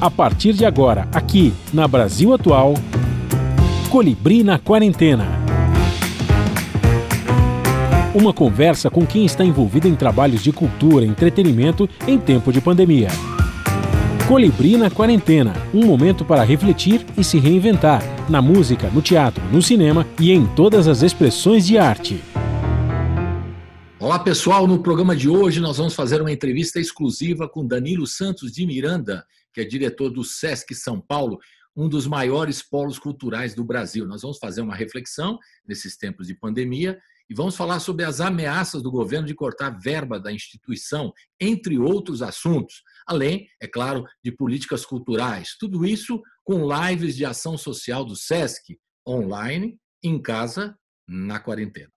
A partir de agora, aqui na Brasil Atual, Colibri na Quarentena. Uma conversa com quem está envolvido em trabalhos de cultura e entretenimento em tempo de pandemia. Colibri na Quarentena, um momento para refletir e se reinventar, na música, no teatro, no cinema e em todas as expressões de arte. Olá pessoal, no programa de hoje nós vamos fazer uma entrevista exclusiva com Danilo Santos de Miranda, que é diretor do Sesc São Paulo, um dos maiores polos culturais do Brasil. Nós vamos fazer uma reflexão nesses tempos de pandemia e vamos falar sobre as ameaças do governo de cortar verba da instituição, entre outros assuntos, além, é claro, de políticas culturais. Tudo isso com lives de ação social do Sesc, online, em casa, na quarentena.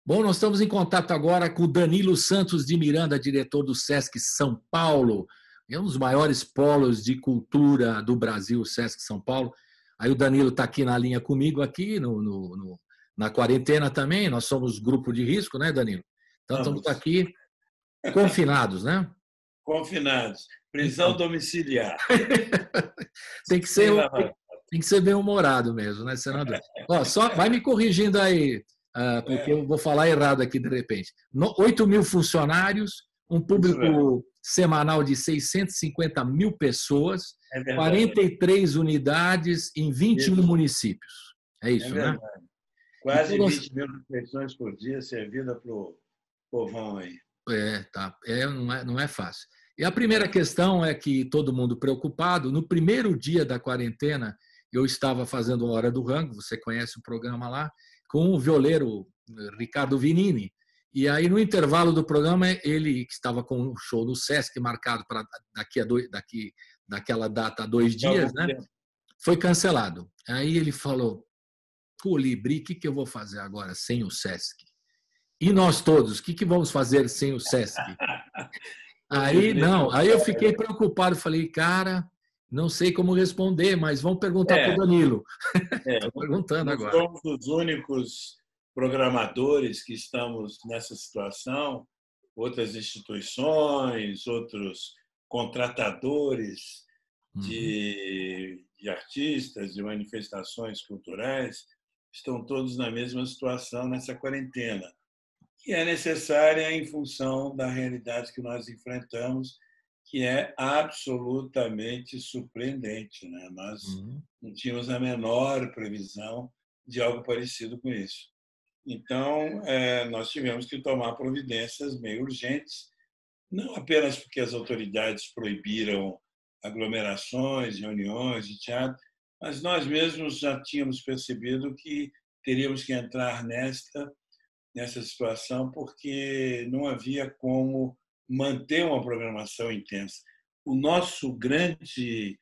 Bom, nós estamos em contato agora com o Danilo Santos de Miranda, diretor do Sesc São Paulo. É um dos maiores polos de cultura do Brasil, o Sesc São Paulo. Aí o Danilo está aqui na linha comigo, aqui na quarentena também. Nós somos grupo de risco, né, Danilo? Então estamos aqui confinados, né? Confinados. Prisão domiciliar. Tem que ser bem-humorado mesmo, né, senador? Ó, só vai me corrigindo aí, porque eu vou falar errado aqui de repente. 8 mil funcionários, um público semanal de 650 mil pessoas, 43 unidades em 21 municípios. É isso, né? Quase 20 mil refeições por dia servida para o povão aí. Não é fácil. E a primeira questão é que todo mundo preocupado. No primeiro dia da quarentena, eu estava fazendo Hora do Rango, você conhece o programa lá, com o violeiro Ricardo Vinini. E aí, no intervalo do programa, ele que estava com um show no Sesc marcado para daquela data 2 dias, né? Foi cancelado. Aí ele falou: Colibri, o que eu vou fazer agora sem o Sesc? E nós todos, o que vamos fazer sem o Sesc? Aí eu fiquei preocupado, falei, cara, não sei como responder, mas vamos perguntar para o Danilo. Estou perguntando agora. Somos os únicos programadores que estamos nessa situação, outras instituições, outros contratadores de artistas, de manifestações culturais, estão todos na mesma situação nessa quarentena, que é necessária em função da realidade que nós enfrentamos, que é absolutamente surpreendente, né? Nós não tínhamos a menor previsão de algo parecido com isso. Então, nós tivemos que tomar providências meio urgentes, não apenas porque as autoridades proibiram aglomerações, reuniões de teatro, mas nós mesmos já tínhamos percebido que teríamos que entrar nessa situação porque não havia como manter uma programação intensa. O nosso grande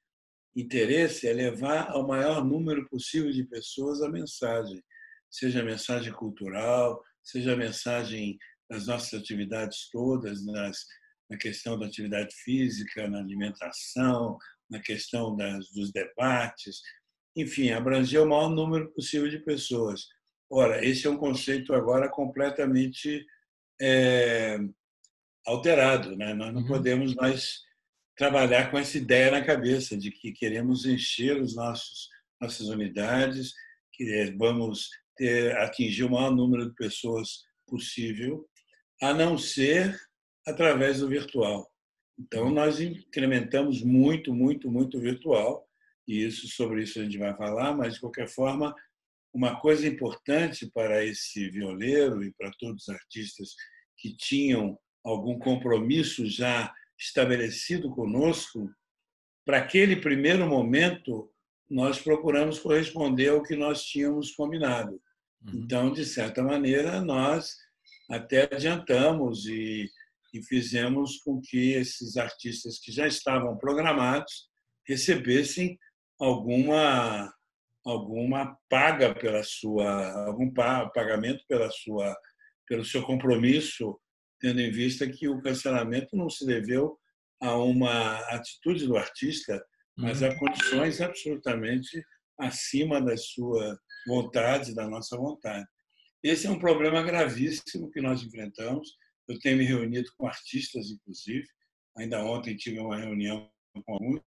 interesse é levar ao maior número possível de pessoas a mensagem, seja a mensagem cultural, seja a mensagem das nossas atividades todas, na questão da atividade física, na alimentação, na questão dos debates, enfim, abranger o maior número possível de pessoas. Ora, esse é um conceito agora completamente alterado, né? Nós não podemos mais trabalhar com essa ideia na cabeça de que queremos encher nossas unidades, que vamos atingir o maior número de pessoas possível, a não ser através do virtual. Então, nós incrementamos muito o virtual, e sobre isso a gente vai falar, mas, de qualquer forma, uma coisa importante para esse violeiro e para todos os artistas que tinham algum compromisso já estabelecido conosco, para aquele primeiro momento, nós procuramos corresponder ao que nós tínhamos combinado. Então, de certa maneira, nós até adiantamos e fizemos com que esses artistas que já estavam programados recebessem alguma paga algum pagamento pelo seu compromisso, tendo em vista que o cancelamento não se deveu a uma atitude do artista, mas a condições absolutamente acima da sua vontade, da nossa vontade. Esse é um problema gravíssimo que nós enfrentamos. Eu tenho me reunido com artistas, inclusive. Ainda ontem tive uma reunião com alguns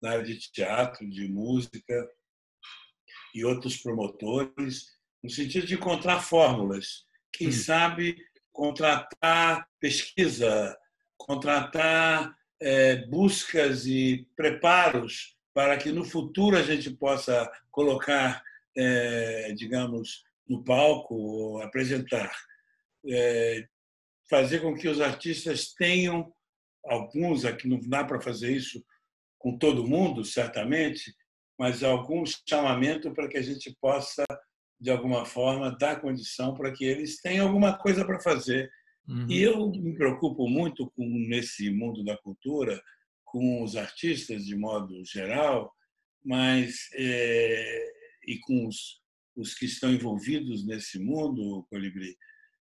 na área de teatro, de música e outros promotores, no sentido de encontrar fórmulas. Quem sabe contratar pesquisa, contratar buscas e preparos para que no futuro a gente possa colocar, digamos, no palco, ou apresentar. Fazer com que os artistas tenham, alguns, aqui não dá para fazer isso com todo mundo, certamente, mas algum chamamento para que a gente possa, de alguma forma, dar condição para que eles tenham alguma coisa para fazer. E eu me preocupo muito nesse mundo da cultura, com os artistas de modo geral, mas e com os que estão envolvidos nesse mundo, Colibri,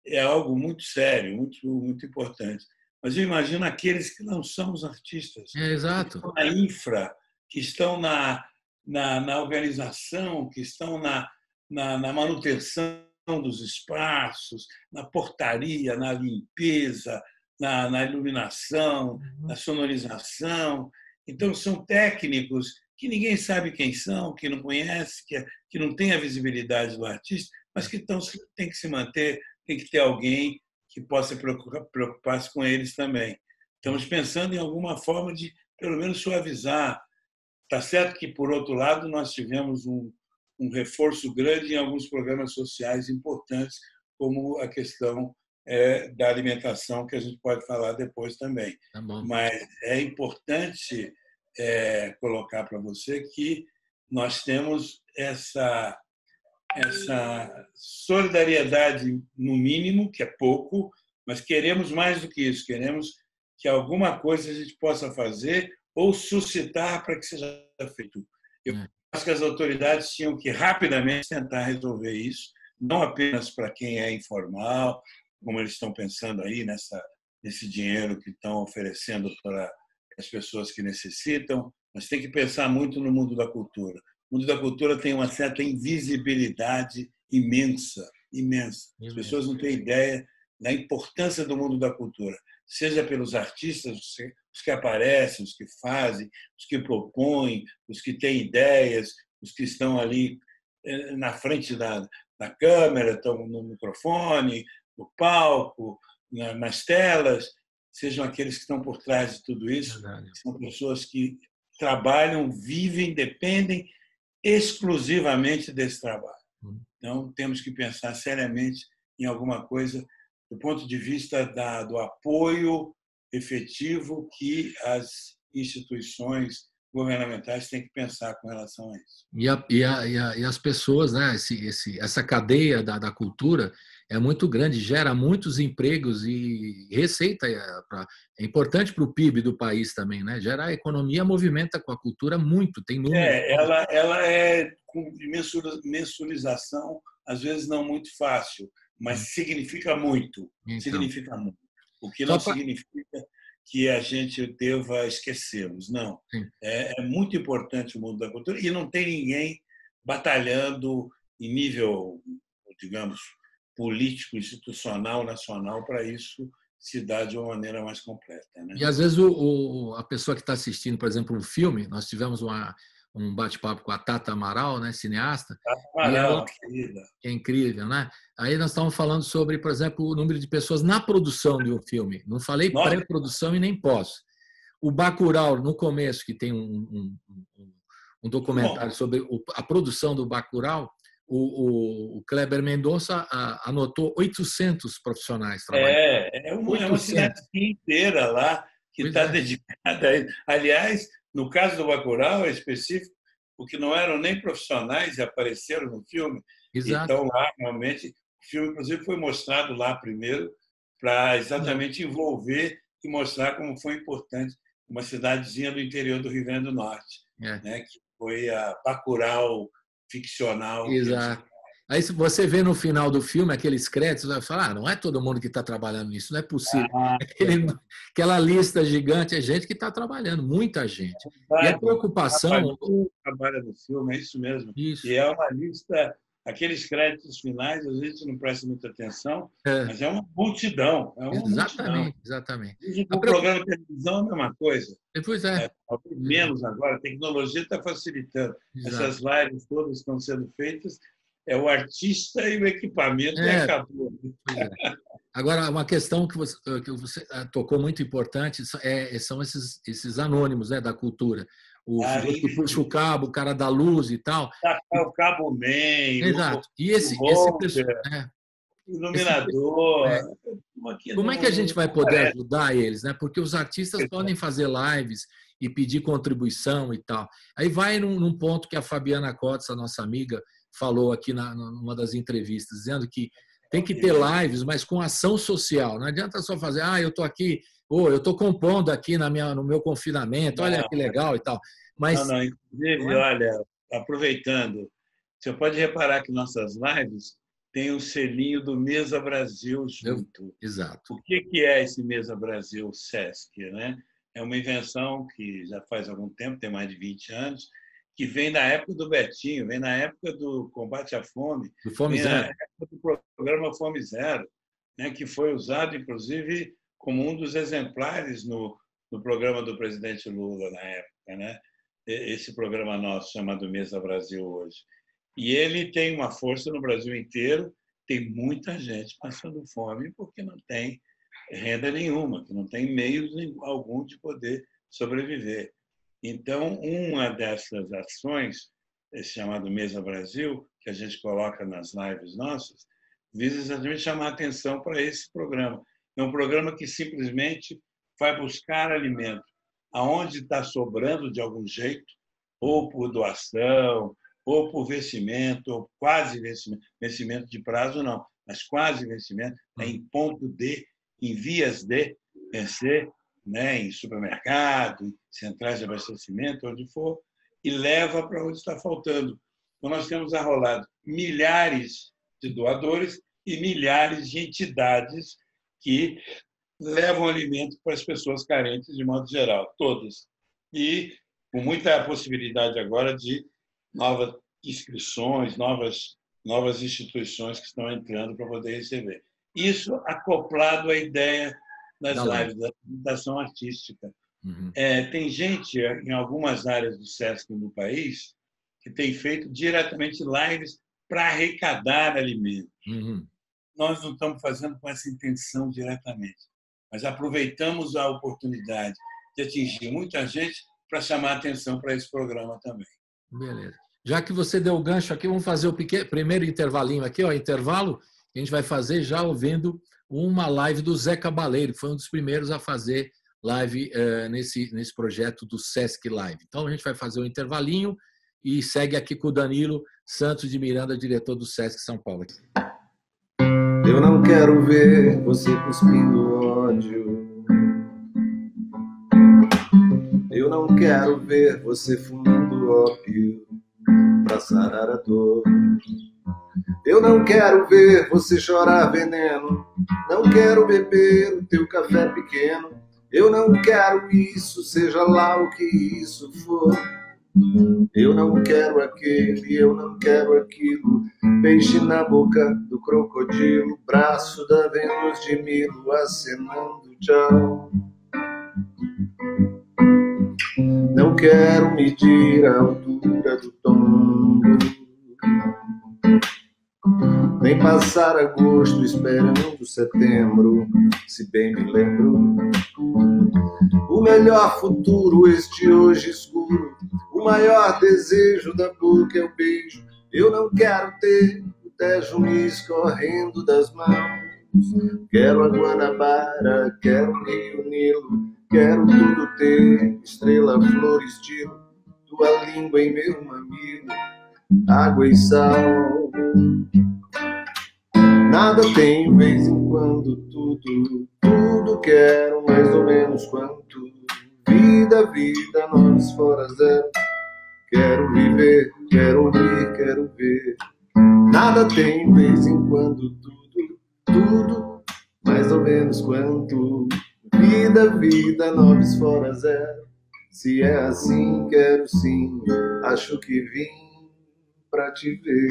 é algo muito sério, muito, muito importante. Mas eu imagino aqueles que não são os artistas, exato. que estão na infra, que estão na organização, que estão na manutenção dos espaços, na portaria, na limpeza, na iluminação, na sonorização. Então, são técnicos que ninguém sabe quem são, que não conhece, que não tem a visibilidade do artista, mas que tem que se manter, tem que ter alguém que possa preocupar-se com eles também. Estamos pensando em alguma forma de, pelo menos, suavizar. Está certo que, por outro lado, nós tivemos um reforço grande em alguns programas sociais importantes, como a questão da alimentação, que a gente pode falar depois também. Tá bom. Mas é importante colocar para você que nós temos essa solidariedade, no mínimo, que é pouco, mas queremos mais do que isso, queremos que alguma coisa a gente possa fazer ou suscitar para que seja feito. Eu acho que as autoridades tinham que rapidamente tentar resolver isso, não apenas para quem é informal, como eles estão pensando aí nesse dinheiro que estão oferecendo para as pessoas que necessitam, mas tem que pensar muito no mundo da cultura. O mundo da cultura tem uma certa invisibilidade imensa, imensa. As pessoas não têm ideia da importância do mundo da cultura, seja pelos artistas, os que aparecem, os que fazem, os que propõem, os que têm ideias, os que estão ali na frente da câmera, estão no microfone, no palco, nas telas, sejam aqueles que estão por trás de tudo isso. São pessoas que trabalham, vivem, dependem exclusivamente desse trabalho. Então, temos que pensar seriamente em alguma coisa do ponto de vista do apoio efetivo que as instituições governamentais têm que pensar com relação a isso. E as pessoas, né? Essa cadeia da cultura é muito grande, gera muitos empregos e receita. É importante para o PIB do país também, né? Gera a economia, movimenta com a cultura muito, tem números. Ela é com mensurização, às vezes não muito fácil, mas significa muito. Então, significa muito. O que não significa que a gente deva esquecê-los. Não. É muito importante o mundo da cultura e não tem ninguém batalhando em nível, digamos, político, institucional, nacional, para isso se dar de uma maneira mais completa. Né? E, às vezes, a pessoa que está assistindo, por exemplo, um filme, nós tivemos um bate-papo com a Tata Amaral, né, cineasta. Tata Amaral, querida. É incrível, né? Aí nós estávamos falando sobre, por exemplo, o número de pessoas na produção de um filme. Não falei pré-produção e nem pós. O Bacurau, no começo, que tem um documentário sobre a produção do Bacurau, o Kleber Mendonça anotou 800 profissionais trabalhando. É uma cidade inteira lá que está dedicada a isso. Aliás, no caso do Bacurau, é específico, porque não eram nem profissionais e apareceram no filme. Exato. Então, lá, realmente, o filme, inclusive, foi mostrado lá primeiro para exatamente envolver e mostrar como foi importante uma cidadezinha do interior do Rio Grande do Norte, né, que foi a Bacurau ficcional. Exato. Aí, se você vê no final do filme aqueles créditos, vai falar, não é todo mundo que está trabalhando nisso, não é possível. Aquela lista gigante é gente que está trabalhando, muita gente. E a preocupação... trabalha no filme, é isso mesmo. Isso. E é uma lista aqueles créditos finais, às vezes não presta muita atenção, mas é uma multidão. É uma multidão. Exatamente. O programa de televisão é a mesma coisa. Pois é. Menos agora, a tecnologia está facilitando. Exato. Essas lives todas estão sendo feitas, é o artista e o equipamento e acabou. Agora, uma questão que você tocou muito importante são esses anônimos, né, da cultura. O sujeito que puxa o cabo, o cara da luz e tal. O Cabo Man. Exato. E esse iluminador. Como é que a gente vai poder ajudar eles, né? Porque os artistas podem fazer lives e pedir contribuição e tal. Aí vai num ponto que a Fabiana Cotes, a nossa amiga, falou aqui numa das entrevistas, dizendo que tem que ter lives, mas com ação social. Não adianta só fazer, eu estou aqui, eu estou compondo aqui no meu confinamento, olha que legal e tal. Mas, inclusive, olha, aproveitando, você pode reparar que nossas lives têm o selinho do Mesa Brasil junto. Exato. O que é esse Mesa Brasil Sesc, né? É uma invenção que já faz algum tempo, tem mais de 20 anos, que vem da época do Betinho, vem na época do combate à fome, Fome vem Zero. na época do programa Fome Zero, né, que foi usado, inclusive, como um dos exemplares no programa do presidente Lula na época, né? Esse programa nosso chamado Mesa Brasil hoje. E ele tem uma força no Brasil inteiro, tem muita gente passando fome porque não tem renda nenhuma, que não tem meios algum de poder sobreviver. Então, uma dessas ações, esse chamado Mesa Brasil, que a gente coloca nas lives nossas, visa exatamente chamar a atenção para esse programa. É um programa que simplesmente vai buscar alimento aonde está sobrando de algum jeito, ou por doação, ou por vencimento, ou quase vencimento. Vencimento de prazo, não, mas quase vencimento, em ponto de, em vias de vencer, né, em supermercado, em centrais de abastecimento, onde for, e leva para onde está faltando. Então, nós temos arrolado milhares de doadores e milhares de entidades que levam alimento para as pessoas carentes, de modo geral, todas. E com muita possibilidade agora de novas inscrições, novas instituições que estão entrando para poder receber. Isso acoplado à ideia das lives, da ação artística. Tem gente, em algumas áreas do SESC no país, que tem feito diretamente lives para arrecadar alimentos. Nós não estamos fazendo com essa intenção diretamente, mas aproveitamos a oportunidade de atingir muita gente para chamar a atenção para esse programa também. Beleza. Já que você deu o gancho aqui, vamos fazer o primeiro intervalinho aqui, intervalo, que a gente vai fazer já ouvindo uma live do Zé Cabaleiro, que foi um dos primeiros a fazer live nesse projeto do Sesc Live. Então, a gente vai fazer um intervalinho e segue aqui com o Danilo Santos de Miranda, diretor do Sesc São Paulo. Eu não quero ver você cuspindo ódio. Eu não quero ver você fumando ópio pra sarar a dor. Eu não quero ver você chorar veneno. Não quero beber o teu café pequeno. Eu não quero isso, seja lá o que isso for. Eu não quero aquele, eu não quero aquilo. Peixe na boca do crocodilo, braço da Vênus de Milo acenando tchau. Não quero medir a altura do tombo, nem passar agosto esperando setembro, se bem me lembro. O melhor futuro, este hoje escuro, o maior desejo da boca é o beijo. Eu não quero ter o Tejo me escorrendo das mãos. Quero a Guanabara, quero o Rio Nilo, quero tudo ter, estrela, flor, estilo, tua língua em meu mamilo, água e sal. Nada tenho, vez em quando, tudo quero, mais ou menos quanto. Vida, vida, nomes fora zero. Quero viver, quero ouvir, quero ver. Nada tenho, vez em quando, tudo, mais ou menos quanto. Vida, vida, nomes fora zero. Se é assim, quero sim, acho que vim pra te ver.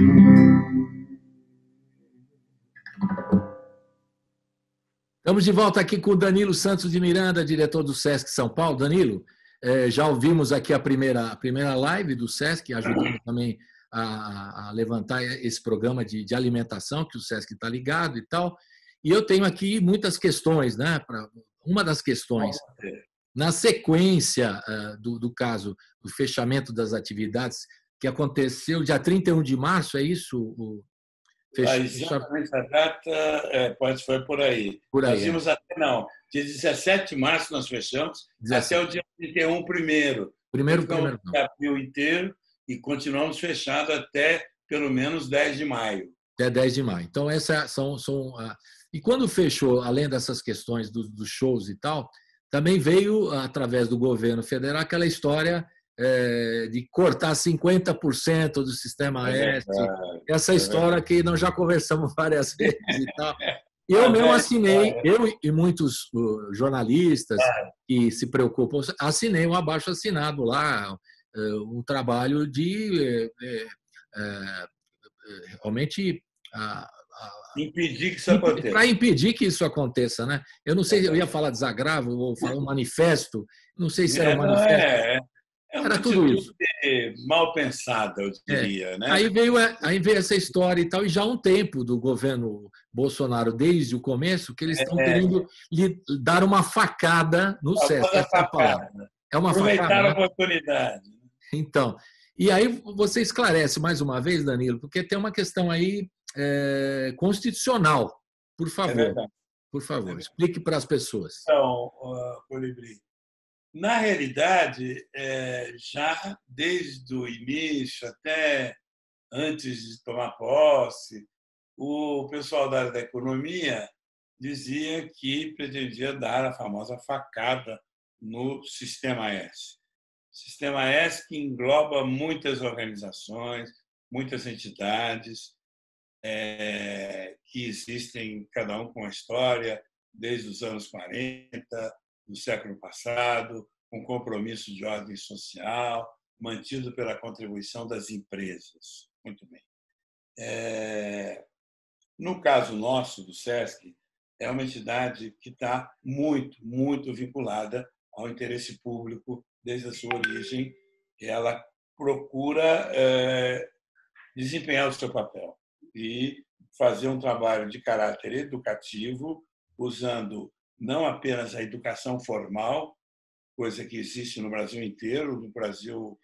Estamos de volta aqui com o Danilo Santos de Miranda, diretor do SESC São Paulo. Danilo, já ouvimos aqui a primeira live do SESC, ajudando também a levantar esse programa de alimentação, que o SESC está ligado e tal. E eu tenho aqui muitas questões, né? Uma das questões, na sequência do caso do fechamento das atividades, que aconteceu dia 31 de março, é isso? Exatamente a data foi por aí. Nós vimos até, dia 17 de março nós fechamos, 17. Até o dia 31, primeiro. Primeiro. De abril inteiro e continuamos fechados até pelo menos 10 de maio. Até 10 de maio. Então, essas são. E quando fechou, além dessas questões dos shows e tal, também veio, através do governo federal, aquela história de cortar 50% do sistema S. Essa história que nós já conversamos várias vezes e tal. Eu mesmo assinei, eu e muitos jornalistas que se preocupam, assinei um abaixo-assinado lá, um trabalho de realmente impedir que isso aconteça. Para impedir que isso aconteça, né? Eu não sei, eu ia falar desagravo ou falar um manifesto, não sei se era um manifesto. Era tudo isso. Mal pensada, eu diria. Né? Aí veio essa história e tal, e já há um tempo do governo Bolsonaro, desde o começo, que eles estão querendo lhe dar uma facada no SESC. É uma aproveitar a oportunidade. Então, e aí você esclarece mais uma vez, Danilo, porque tem uma questão aí constitucional. Por favor, explique para as pessoas. Então, Colibri, na realidade, já desde o início, até antes de tomar posse, o pessoal da área da economia dizia que pretendia dar a famosa facada no Sistema S. Sistema S que engloba muitas organizações, muitas entidades que existem, cada um com uma história, desde os anos 40, do século passado, com compromisso de ordem social, mantido pela contribuição das empresas. Muito bem. No caso nosso, do SESC, é uma entidade que está muito, muito vinculada ao interesse público desde a sua origem. Ela procura desempenhar o seu papel e fazer um trabalho de caráter educativo, usando não apenas a educação formal, coisa que existe no Brasil inteiro, no Brasil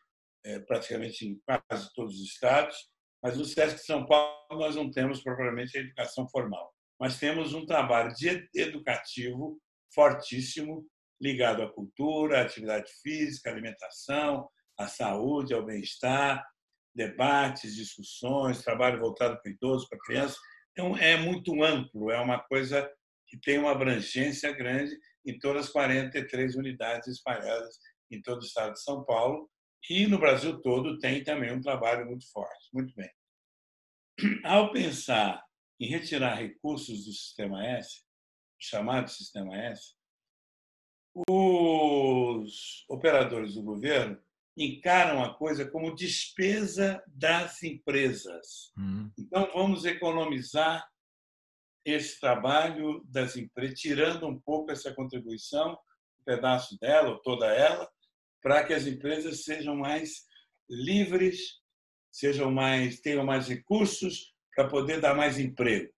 praticamente em quase todos os estados, mas no SESC São Paulo nós não temos propriamente a educação formal, mas temos um trabalho educativo fortíssimo, ligado à cultura, à atividade física, à alimentação, à saúde, ao bem-estar, debates, discussões, trabalho voltado para idosos, para crianças. Então, é muito amplo, é uma coisa que tem uma abrangência grande em todas as 43 unidades espalhadas em todo o estado de São Paulo, e no Brasil todo tem também um trabalho muito forte. Muito bem. Ao pensar em retirar recursos do Sistema S, chamado Sistema S, os operadores do governo encaram a coisa como despesa das empresas. Então, vamos economizar esse trabalho das empresas, tirando um pouco essa contribuição, um pedaço dela, ou toda ela, para que as empresas sejam mais livres, tenham mais recursos para poder dar mais emprego.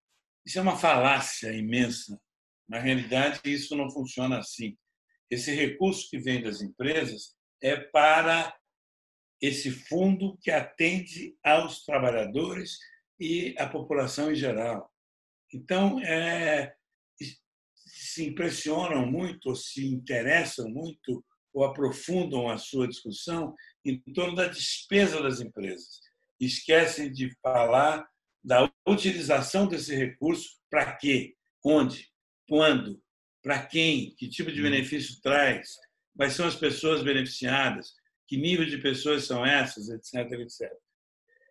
Isso é uma falácia imensa. Na realidade, isso não funciona assim. Esse recurso que vem das empresas é para esse fundo que atende aos trabalhadores e à população em geral. Então, se impressionam muito, ou se interessam muito, ou aprofundam a sua discussão em torno da despesa das empresas. Esquecem de falar da utilização desse recurso para quê, onde, quando, para quem, que tipo de benefício traz, quais são as pessoas beneficiadas, que nível de pessoas são essas, etc. etc.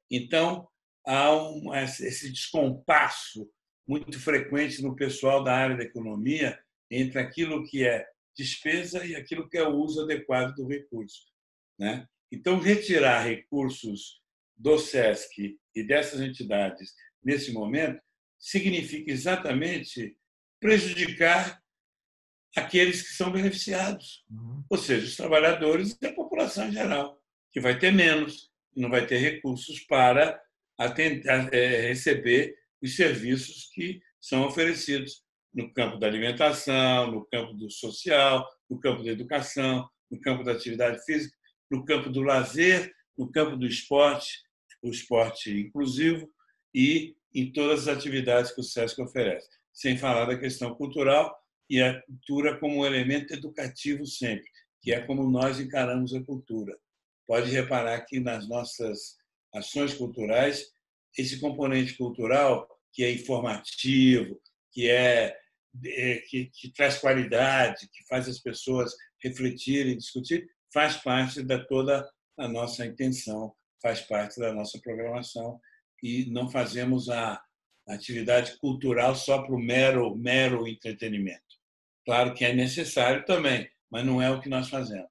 Então, há esse descompasso muito frequente no pessoal da área da economia entre aquilo que é despesa e aquilo que é o uso adequado do recurso. Né? Então, retirar recursos do SESC e dessas entidades nesse momento significa exatamente prejudicar aqueles que são beneficiados, ou seja, os trabalhadores e a população em geral, que vai ter menos, não vai ter recursos para receber os serviços que são oferecidos no campo da alimentação, no campo do social, no campo da educação, no campo da atividade física, no campo do lazer, no campo do esporte, o esporte inclusivo e em todas as atividades que o SESC oferece. Sem falar da questão cultural e a cultura como um elemento educativo sempre, que é como nós encaramos a cultura. Pode reparar que nas nossas ações culturais, esse componente cultural, que é informativo, que traz qualidade, que faz as pessoas refletirem, discutir, faz parte de toda a nossa intenção, faz parte da nossa programação, e não fazemos a atividade cultural só para o mero entretenimento. Claro que é necessário também, mas não é o que nós fazemos.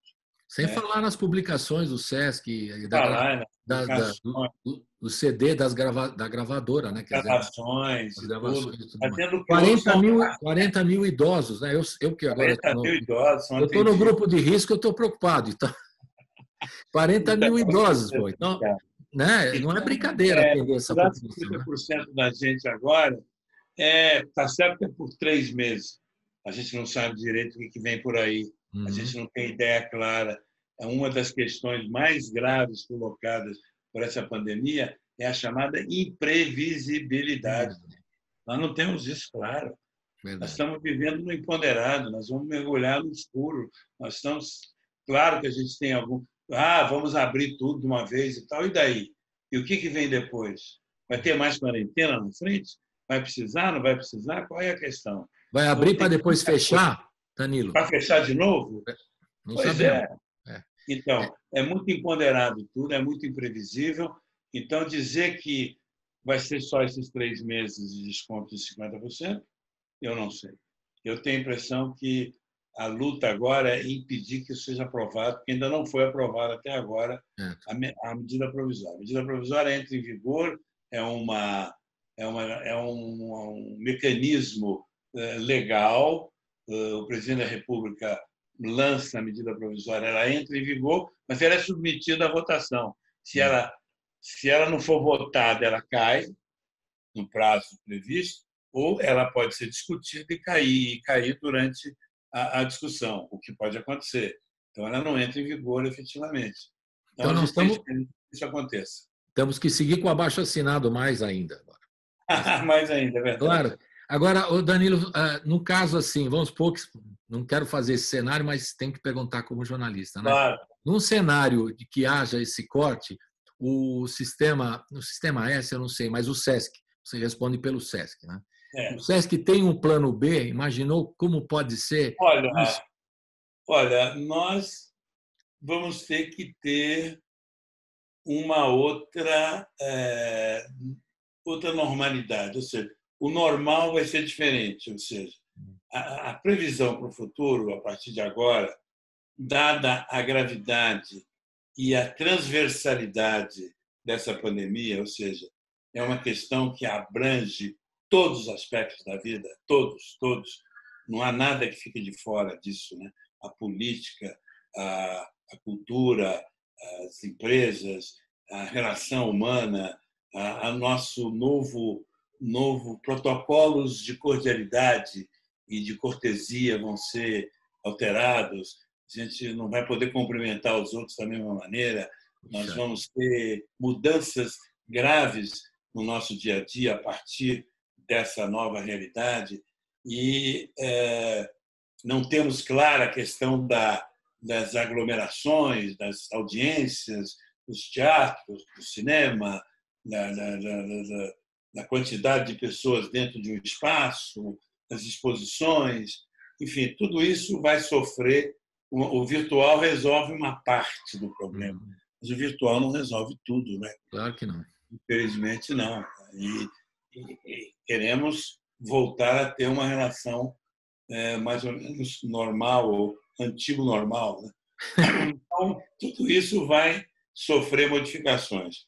Sem falar nas publicações do SESC, do CD da gravadora, né? Gravações, tudo. 40 mil idosos, né? Eu que agora 40 mil idosos. Eu estou no grupo de risco, eu estou preocupado. Então, 40 mil idosos, pô. Então, né? Não é brincadeira atender essa população. 50% da gente agora está certo que é por 3 meses. A gente não sabe direito o que vem por aí. A gente não tem ideia clara. Uma das questões mais graves colocadas por essa pandemia é a chamada imprevisibilidade. Nós não temos isso claro. Verdade. Nós estamos vivendo no imponderado, nós vamos mergulhar no escuro. Nós estamos... Claro que a gente tem algum... vamos abrir tudo de uma vez e tal, e daí? E o que vem depois? Vai ter mais quarentena na frente? Vai precisar, não vai precisar? Qual é a questão? Vai abrir para depois fechar, Danilo? Para fechar de novo? Não pois sabemos. Então, é muito imponderado tudo, é muito imprevisível. Então, dizer que vai ser só esses 3 meses de desconto de 50%, eu não sei. Eu tenho a impressão que a luta agora é impedir que isso seja aprovado, porque ainda não foi aprovado até agora a medida provisória. A medida provisória entra em vigor, é um mecanismo legal. O presidente da República lança a medida provisória, ela entra em vigor, mas ela é submetida à votação. Se ela não for votada, ela cai no prazo previsto, ou ela pode ser discutida e cair durante a discussão, o que pode acontecer. Então, ela não entra em vigor efetivamente. Então nós estamos que isso aconteça. Temos que seguir com o abaixo-assinado mais ainda. Mais ainda, é verdade. Claro. Agora, Danilo, no caso assim, vamos supor que não quero fazer esse cenário, mas tem que perguntar como jornalista, né? Claro. Num cenário de que haja esse corte, no sistema S, eu não sei, mas o SESC, você responde pelo SESC, né? O SESC tem um plano B? Imaginou como pode ser? Olha, nós vamos ter que ter uma outra normalidade, ou seja, o normal vai ser diferente, ou seja, a previsão para o futuro, a partir de agora, dada a gravidade e a transversalidade dessa pandemia, ou seja, é uma questão que abrange todos os aspectos da vida, todos, não há nada que fique de fora disso, né? A política, a cultura, as empresas, a relação humana, a nosso novo protocolos de cordialidade e de cortesia vão ser alterados. A gente não vai poder cumprimentar os outros da mesma maneira. Nós vamos ter mudanças graves no nosso dia a dia a partir dessa nova realidade e não temos clara a questão das aglomerações, das audiências, dos teatros, do cinema, da quantidade de pessoas dentro de um espaço, das exposições, enfim, tudo isso vai sofrer. O virtual resolve uma parte do problema, mas o virtual não resolve tudo, né? Claro que não. Infelizmente, não. E queremos voltar a ter uma relação mais ou menos normal, ou antigo normal, né? Então, tudo isso vai sofrer modificações.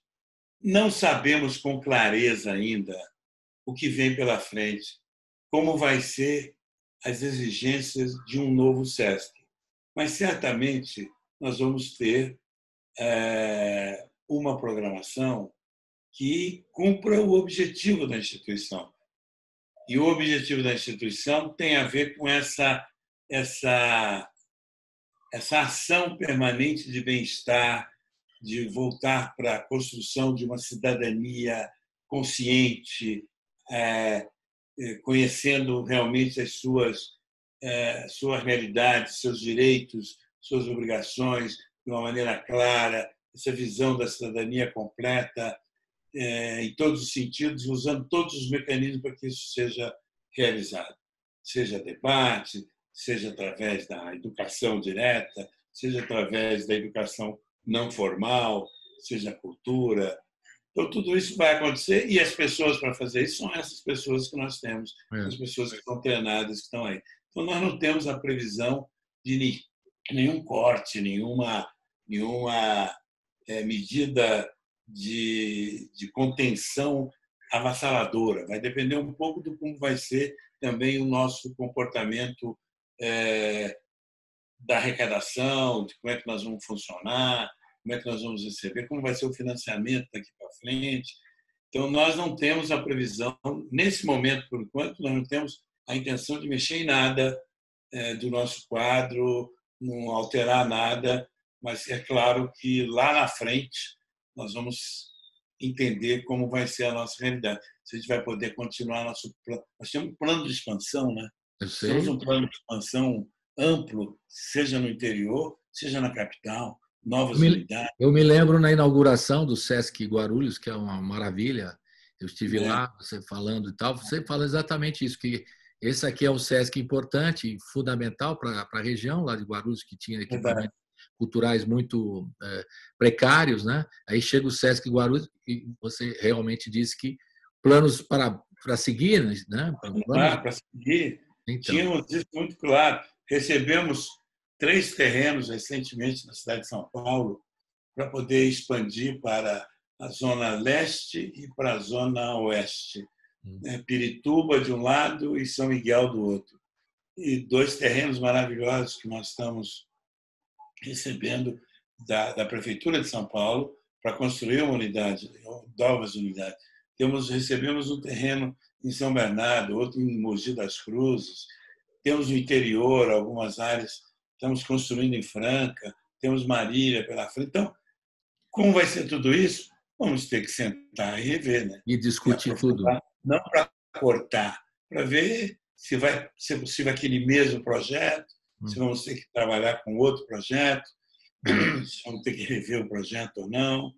Não sabemos com clareza ainda o que vem pela frente, como vai ser as exigências de um novo SESC. Mas, certamente, nós vamos ter uma programação que cumpra o objetivo da instituição. E o objetivo da instituição tem a ver com essa ação permanente de bem-estar, de voltar para a construção de uma cidadania consciente, conhecendo realmente as suas realidades, seus direitos, suas obrigações, de uma maneira clara, essa visão da cidadania completa, em todos os sentidos, usando todos os mecanismos para que isso seja realizado. Seja debate, seja através da educação direta, seja através da educação não formal, seja cultura. Então, tudo isso vai acontecer e as pessoas para fazer isso são essas pessoas que nós temos, as pessoas que estão treinadas, que estão aí. Então, nós não temos a previsão de nenhum corte, nenhuma medida de contenção avassaladora. Vai depender um pouco de como vai ser também o nosso comportamento da arrecadação, de como é que nós vamos funcionar, como é que nós vamos receber, como vai ser o financiamento daqui para frente. Então, nós não temos a previsão, nesse momento, por enquanto, nós não temos a intenção de mexer em nada do nosso quadro, não alterar nada, mas é claro que lá na frente nós vamos entender como vai ser a nossa realidade. Se a gente vai poder continuar nosso plano. Nós temos um plano de expansão, né? Temos um plano de expansão amplo, seja no interior, seja na capital, novas unidades. Eu me lembro na inauguração do SESC Guarulhos, que é uma maravilha. Eu estive lá, você falando e tal, você fala exatamente isso, que esse aqui é um SESC importante, fundamental para a região lá de Guarulhos, que tinha equipamentos culturais muito precários, né? Aí chega o SESC Guarulhos e você realmente disse que planos para seguir, né? Para seguir. Então. Tínhamos isso muito claro. Recebemos 3 terrenos recentemente na cidade de São Paulo para poder expandir para a zona leste e para a zona oeste. Pirituba de um lado e São Miguel do outro. E 2 terrenos maravilhosos que nós estamos recebendo da Prefeitura de São Paulo para construir uma unidade, novas unidades. Recebemos um terreno em São Bernardo, outro em Mogi das Cruzes, temos no interior algumas áreas, estamos construindo em Franca, temos Marília pela frente. Então, como vai ser tudo isso? Vamos ter que sentar e rever, né? E discutir tudo. Não para cortar, para ver se vai ser possível aquele mesmo projeto, se vamos ter que trabalhar com outro projeto, se vamos ter que rever o projeto ou não.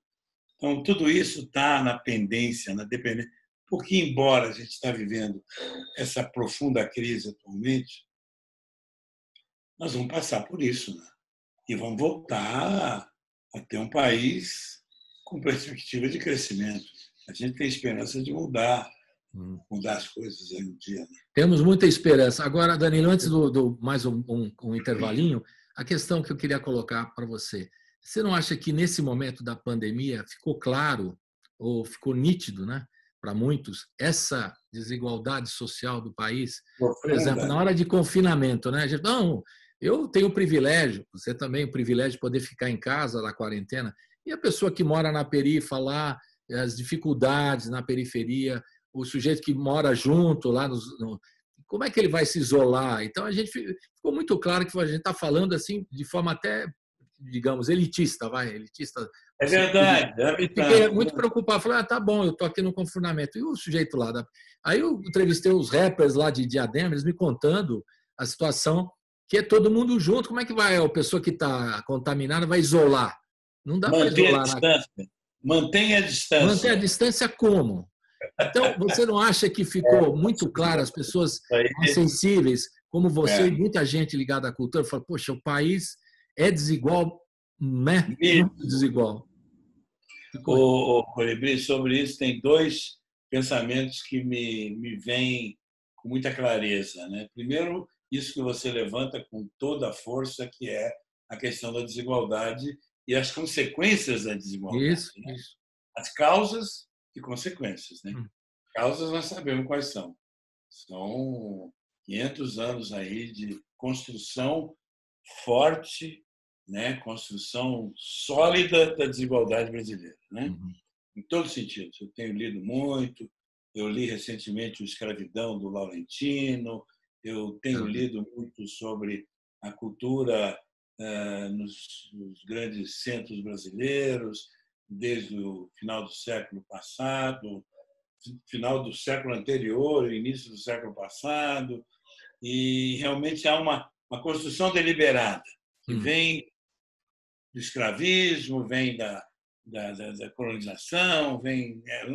Então, tudo isso está na pendência, na dependência. Porque, embora a gente está vivendo essa profunda crise atualmente, nós vamos passar por isso, né? E vamos voltar a ter um país com perspectiva de crescimento. A gente tem esperança de mudar as coisas aí um dia. Né? Temos muita esperança. Agora, Danilo, antes do mais um intervalinho, a questão que eu queria colocar para você. Você não acha que nesse momento da pandemia ficou claro, ou ficou nítido, né, para muitos, essa desigualdade social do país? Por exemplo, na hora de confinamento, né? A gente, não, eu tenho o privilégio, você também o privilégio de poder ficar em casa na quarentena, e a pessoa que mora na periferia lá, as dificuldades na periferia, o sujeito que mora junto lá como é que ele vai se isolar? Então, a gente ficou muito claro que a gente está falando assim de forma até, digamos, elitista, elitista. É verdade. Fiquei muito preocupado. Falei, tá bom, eu estou aqui no confinamento. E o sujeito lá? Aí eu entrevistei os rappers lá de Diadema, eles me contando a situação, que é todo mundo junto. Como é que vai a pessoa que está contaminada vai isolar? Não dá para isolar. Mantenha a distância. Mantenha a distância como? Então, você não acha que ficou muito claro, as pessoas mais sensíveis, como você e muita gente ligada à cultura, falam, poxa, o país é desigual, né? Muito desigual. Colibri, sobre isso, tem 2 pensamentos que me vêm com muita clareza. Né? Primeiro, isso que você levanta com toda a força, que é a questão da desigualdade e as consequências da desigualdade. Isso. As causas e consequências. Né? Causas nós sabemos quais são. São 500 anos aí de construção forte, né? Construção sólida da desigualdade brasileira, né? Uhum. Em todos os sentidos. Eu tenho lido muito, eu li recentemente o Escravidão, do Laurentino, eu tenho lido muito sobre a cultura nos grandes centros brasileiros, desde o final do século passado, final do século anterior, início do século passado, e realmente há uma construção deliberada que vem do escravismo, vem da colonização,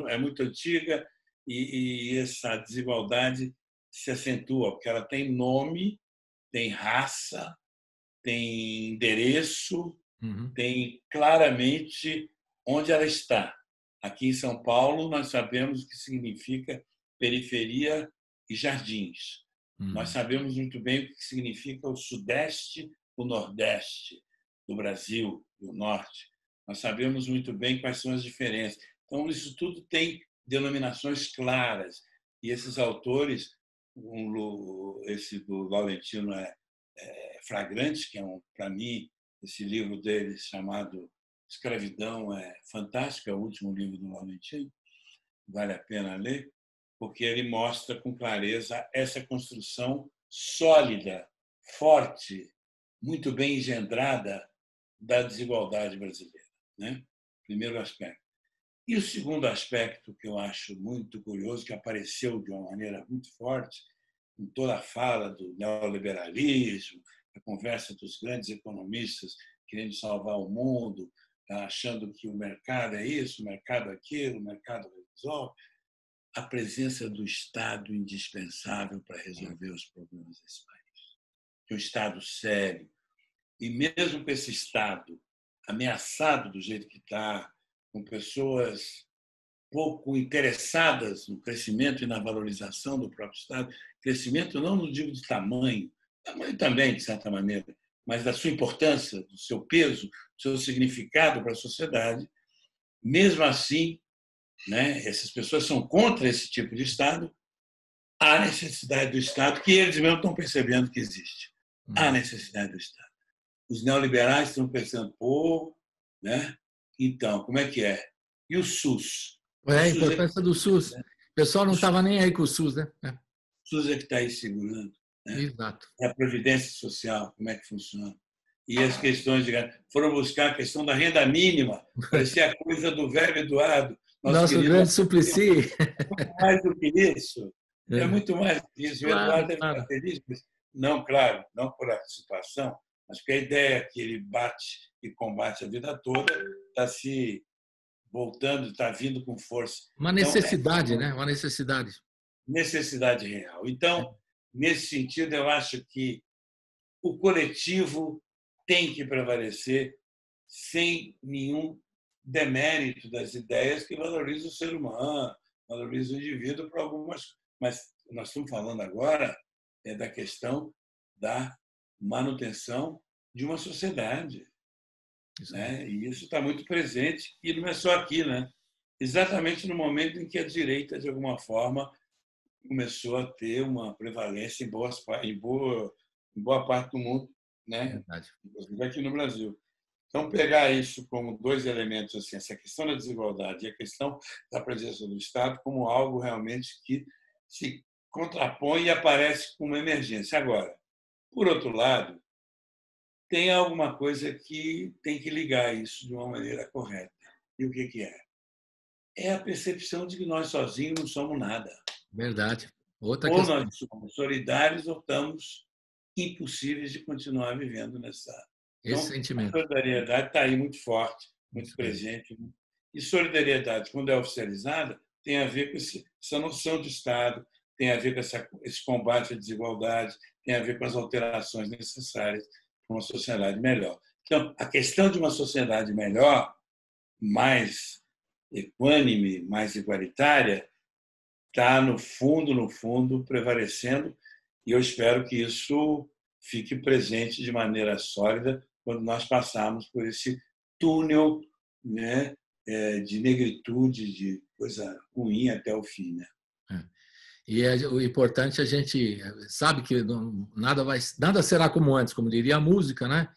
é muito antiga, e essa desigualdade se acentua, porque ela tem nome, tem raça, tem endereço, tem claramente onde ela está. Aqui em São Paulo, nós sabemos o que significa periferia e jardins. Nós sabemos muito bem o que significa o Sudeste, o Nordeste do Brasil, do Norte. Nós sabemos muito bem quais são as diferenças. Então, isso tudo tem denominações claras. E esses autores, esse do Laurentino é flagrante, que é, para mim, esse livro dele chamado Escravidão é fantástico, é o último livro do Laurentino, vale a pena ler, porque ele mostra com clareza essa construção sólida, forte, muito bem engendrada da desigualdade brasileira, né? Primeiro aspecto. E o segundo aspecto que eu acho muito curioso, que apareceu de uma maneira muito forte em toda a fala do neoliberalismo, a conversa dos grandes economistas querendo salvar o mundo, achando que o mercado é isso, o mercado é aquilo, o mercado resolve, a presença do Estado indispensável para resolver os problemas desse país. Um Estado sério. E mesmo com esse Estado ameaçado do jeito que está, com pessoas pouco interessadas no crescimento e na valorização do próprio Estado, crescimento não no digo de tamanho também, de certa maneira, mas da sua importância, do seu peso, do seu significado para a sociedade, mesmo assim, né, essas pessoas são contra esse tipo de Estado, há necessidade do Estado, que eles mesmos estão percebendo que existe. Há necessidade do Estado. Os neoliberais estão pensando, né? Então, como é que é? E o SUS? A importância do SUS. O pessoal não estava nem aí com o SUS, né? O SUS é que está aí segurando. Né? Exato. E a Previdência Social, como é que funciona? E as questões foram buscar a questão da renda mínima, parecia a coisa do velho Eduardo. Nosso grande Suplicy. Muito mais do que isso. É muito mais do que isso. O Eduardo deve estar feliz, mas não, claro, não por a situação, mas porque a ideia que ele bate e combate a vida toda está se voltando, está vindo com força. Uma necessidade, então, né? Uma necessidade. Necessidade real. Então, nesse sentido, eu acho que o coletivo tem que prevalecer sem nenhum demérito das ideias que valorizam o ser humano, valorizam o indivíduo para algumas. Mas nós estamos falando agora da questão da manutenção de uma sociedade. Né? E isso está muito presente, e não é só aqui, né? Exatamente no momento em que a direita, de alguma forma, começou a ter uma prevalência em boa parte do mundo, né? Inclusive aqui no Brasil. Então, pegar isso como dois elementos, assim, essa questão da desigualdade e a questão da presença do Estado, como algo realmente que se contrapõe e aparece como uma emergência. Agora, por outro lado, tem alguma coisa que tem que ligar isso de uma maneira correta. E o que é? É a percepção de que nós sozinhos não somos nada. Verdade. Outra ou questão. Nós somos solidários ou estamos impossíveis de continuar vivendo nessa. Esse sentimento. A solidariedade está aí muito forte, muito presente. E solidariedade, quando é oficializada, tem a ver com essa noção de Estado, tem a ver com esse combate à desigualdade, tem a ver com as alterações necessárias para uma sociedade melhor. Então, a questão de uma sociedade melhor, mais equânime, mais igualitária, está, no fundo, prevalecendo, e eu espero que isso fique presente de maneira sólida quando nós passarmos por esse túnel, né, de negritude, de coisa ruim até o fim. Né? E o importante, a gente sabe que nada será como antes, como diria a música, né?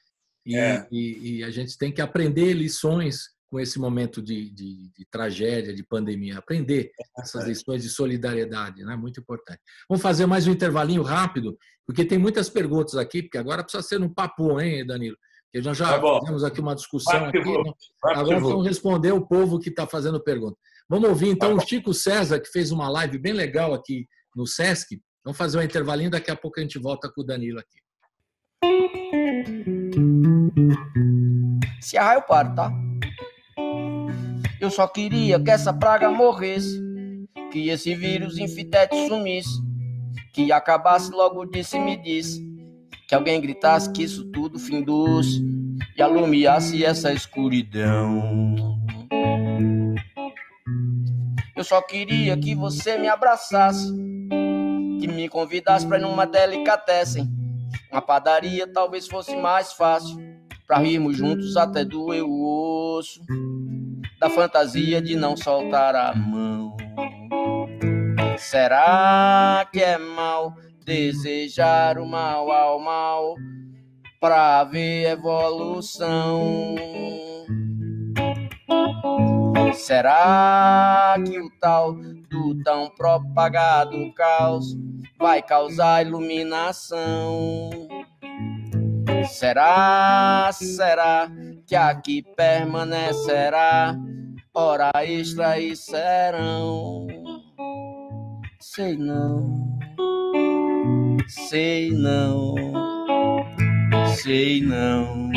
E a gente tem que aprender lições com esse momento de tragédia, de pandemia. Aprender essas lições de solidariedade, né? Muito importante. Vamos fazer mais um intervalinho rápido, porque tem muitas perguntas aqui, porque agora precisa ser um papo, hein, Danilo? Porque nós já fizemos aqui uma discussão aqui. Agora vamos responder o povo que está fazendo pergunta. Vamos ouvir, então, o Chico César, que fez uma live bem legal aqui no Sesc. Vamos fazer um intervalinho, daqui a pouco a gente volta com o Danilo aqui. Se arraia eu paro, tá? Eu só queria que essa praga morresse, que esse vírus infitete sumisse, que acabasse logo disso e me disse, que alguém gritasse que isso tudo findosse e alumiasse essa escuridão. Eu só queria que você me abraçasse, que me convidasse pra ir numa delicatessen, uma padaria talvez fosse mais fácil, pra rirmos juntos até doer o osso, da fantasia de não soltar a mão. Será que é mal desejar o mal ao mal pra ver evolução? Será que o tal do tão propagado caos vai causar iluminação? Será que aqui permanecerá hora extra e serão? Sei não, sei não, sei não.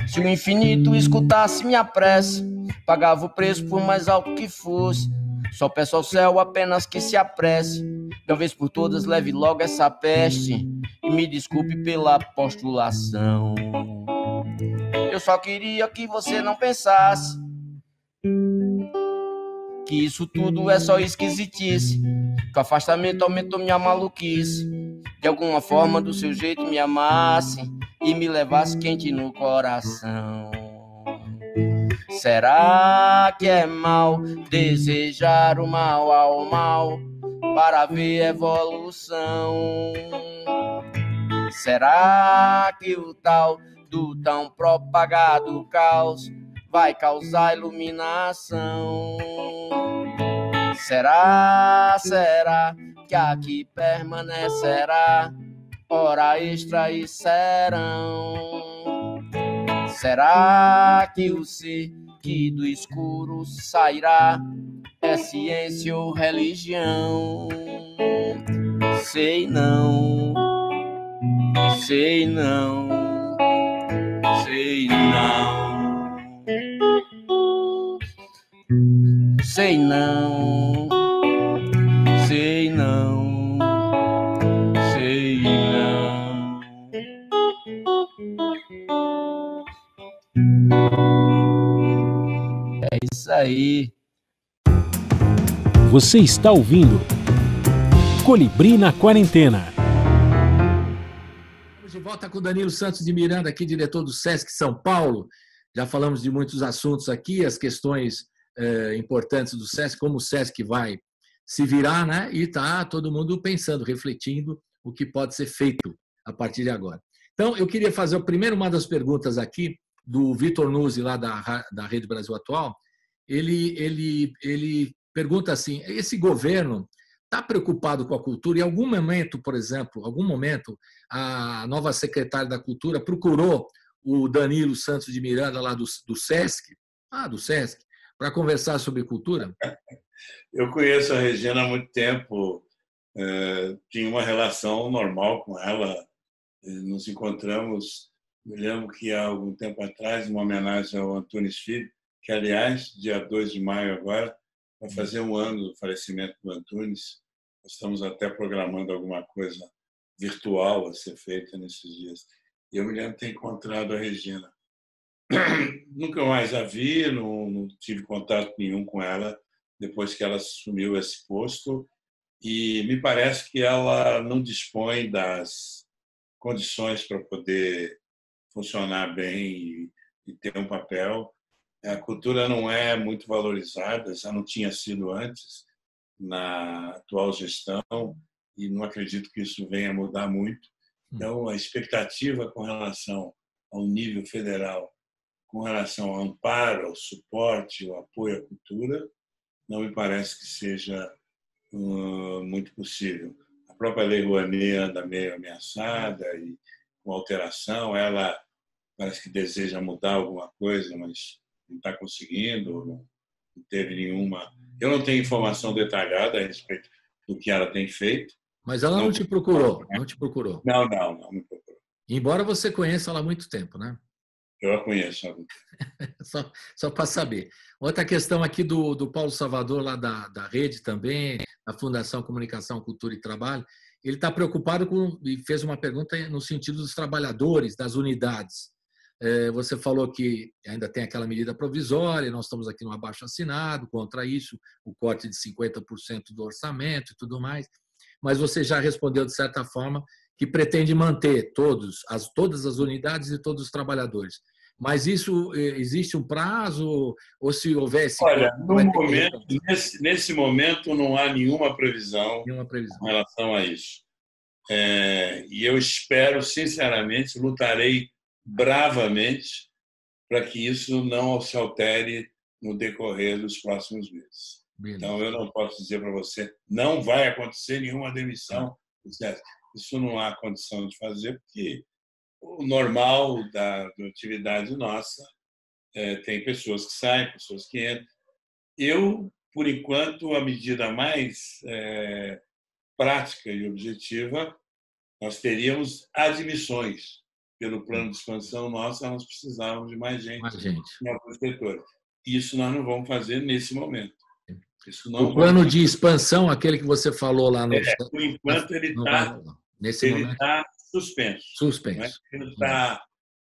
Se o infinito escutasse minha prece, pagava o preço por mais alto que fosse. Só peço ao céu apenas que se apresse, de uma vez por todas leve logo essa peste e me desculpe pela postulação. Eu só queria que você não pensasse que isso tudo é só esquisitice, que o afastamento aumentou minha maluquice, de alguma forma do seu jeito me amasse e me levasse quente no coração. Será que é mal desejar o mal ao mal para ver evolução? Será que o tal do tão propagado caos vai causar iluminação? Será que aqui permanecerá hora extra e serão? Será que o ser que do escuro sairá é ciência ou religião? Sei não, sei não, sei não, sei não, sei não, sei não. É isso aí. Você está ouvindo Colibri na Quarentena. Estamos de volta com o Danilo Santos de Miranda, aqui, diretor do Sesc São Paulo. Já falamos de muitos assuntos aqui, as questões importantes do Sesc, como o Sesc vai se virar, né? E está todo mundo pensando, refletindo o que pode ser feito a partir de agora. Então, eu queria fazer primeiro uma das perguntas aqui do Vitor Nuzzi, lá da Rede Brasil Atual. Ele pergunta assim, esse governo está preocupado com a cultura? Em algum momento, por exemplo, a nova secretária da Cultura procurou o Danilo Santos de Miranda, lá do Sesc, para conversar sobre cultura? Eu conheço a Regina há muito tempo, tinha uma relação normal com ela, nos encontramos, me lembro que há algum tempo atrás, uma homenagem ao Antunes Filho, que, aliás, dia 2 de maio agora, vai fazer um ano do falecimento do Antunes. Estamos até programando alguma coisa virtual a ser feita nesses dias. E eu me lembro de ter encontrado a Regina. Nunca mais a vi, não tive contato nenhum com ela depois que ela assumiu esse posto. E me parece que ela não dispõe das condições para poder funcionar bem e ter um papel. A cultura não é muito valorizada, já não tinha sido antes na atual gestão e não acredito que isso venha a mudar muito. Então, a expectativa com relação ao nível federal, com relação ao amparo, ao suporte, ao apoio à cultura, não me parece que seja muito possível. A própria Lei Rouanet anda meio ameaçada e com alteração, ela parece que deseja mudar alguma coisa, mas não está conseguindo, não teve nenhuma. Eu não tenho informação detalhada a respeito do que ela tem feito. Mas ela não te procurou, não te procurou. Não me procurou. Embora você conheça ela há muito tempo, né? Eu a conheço há muito tempo. Só para saber. Outra questão aqui do Paulo Salvador, lá da Rede também, da Fundação Comunicação, Cultura e Trabalho, ele está preocupado e fez uma pergunta no sentido dos trabalhadores, das unidades. Você falou que ainda tem aquela medida provisória, nós estamos aqui no abaixo-assinado, contra isso, o corte de 50% do orçamento e tudo mais, mas você já respondeu, de certa forma, que pretende manter todas as unidades e todos os trabalhadores. Mas isso existe um prazo? Ou se houvesse... Olha, nesse momento não há nenhuma previsão em relação a isso. E eu espero, sinceramente, lutarei bravamente para que isso não se altere no decorrer dos próximos meses. Beleza. Então, eu não posso dizer para você, não vai acontecer nenhuma demissão. Isso não há condição de fazer, porque o normal da atividade nossa tem pessoas que saem, pessoas que entram. Eu, por enquanto, a medida mais prática e objetiva, nós teríamos admissões. Pelo plano de expansão nossa, nós precisávamos de mais gente em alguns setores. Isso nós não vamos fazer nesse momento. O plano de expansão, aquele que você falou lá no... por enquanto, ele está suspenso. Suspenso.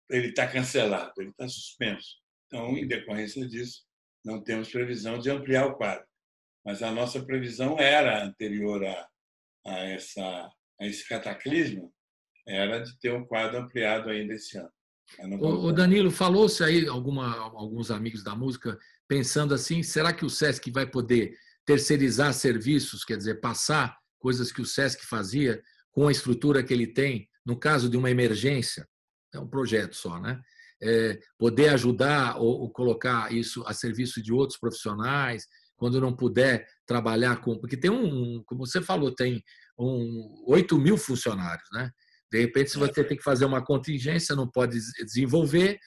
Ele está cancelado, ele está suspenso. Então, em decorrência disso, não temos previsão de ampliar o quadro. Mas a nossa previsão era, anterior a esse cataclismo, era de ter um quadro ampliado ainda esse ano. O Danilo, falou-se aí, alguns amigos da música, pensando assim, será que o SESC vai poder terceirizar serviços, quer dizer, passar coisas que o SESC fazia com a estrutura que ele tem, no caso de uma emergência? É um projeto só, né? Poder ajudar ou colocar isso a serviço de outros profissionais, quando não puder trabalhar com... Porque tem como você falou, tem 8.000 funcionários, né? De repente, se você tem que fazer uma contingência, não pode desenvolver,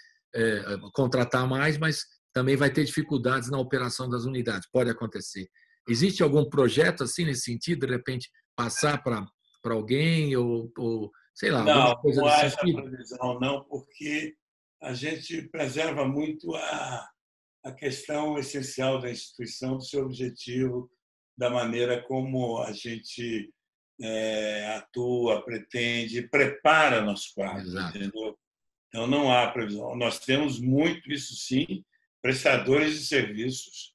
contratar mais, mas também vai ter dificuldades na operação das unidades. Pode acontecer. Existe algum projeto assim nesse sentido, de repente, passar para alguém ou sei lá, alguma coisa não há desse essa sentido? previsão, não, porque a gente preserva muito a questão essencial da instituição, do seu objetivo, da maneira como a gente atua, pretende, prepara nosso quadro. Entendeu? Então, não há previsão. Nós temos muito, isso sim, prestadores de serviços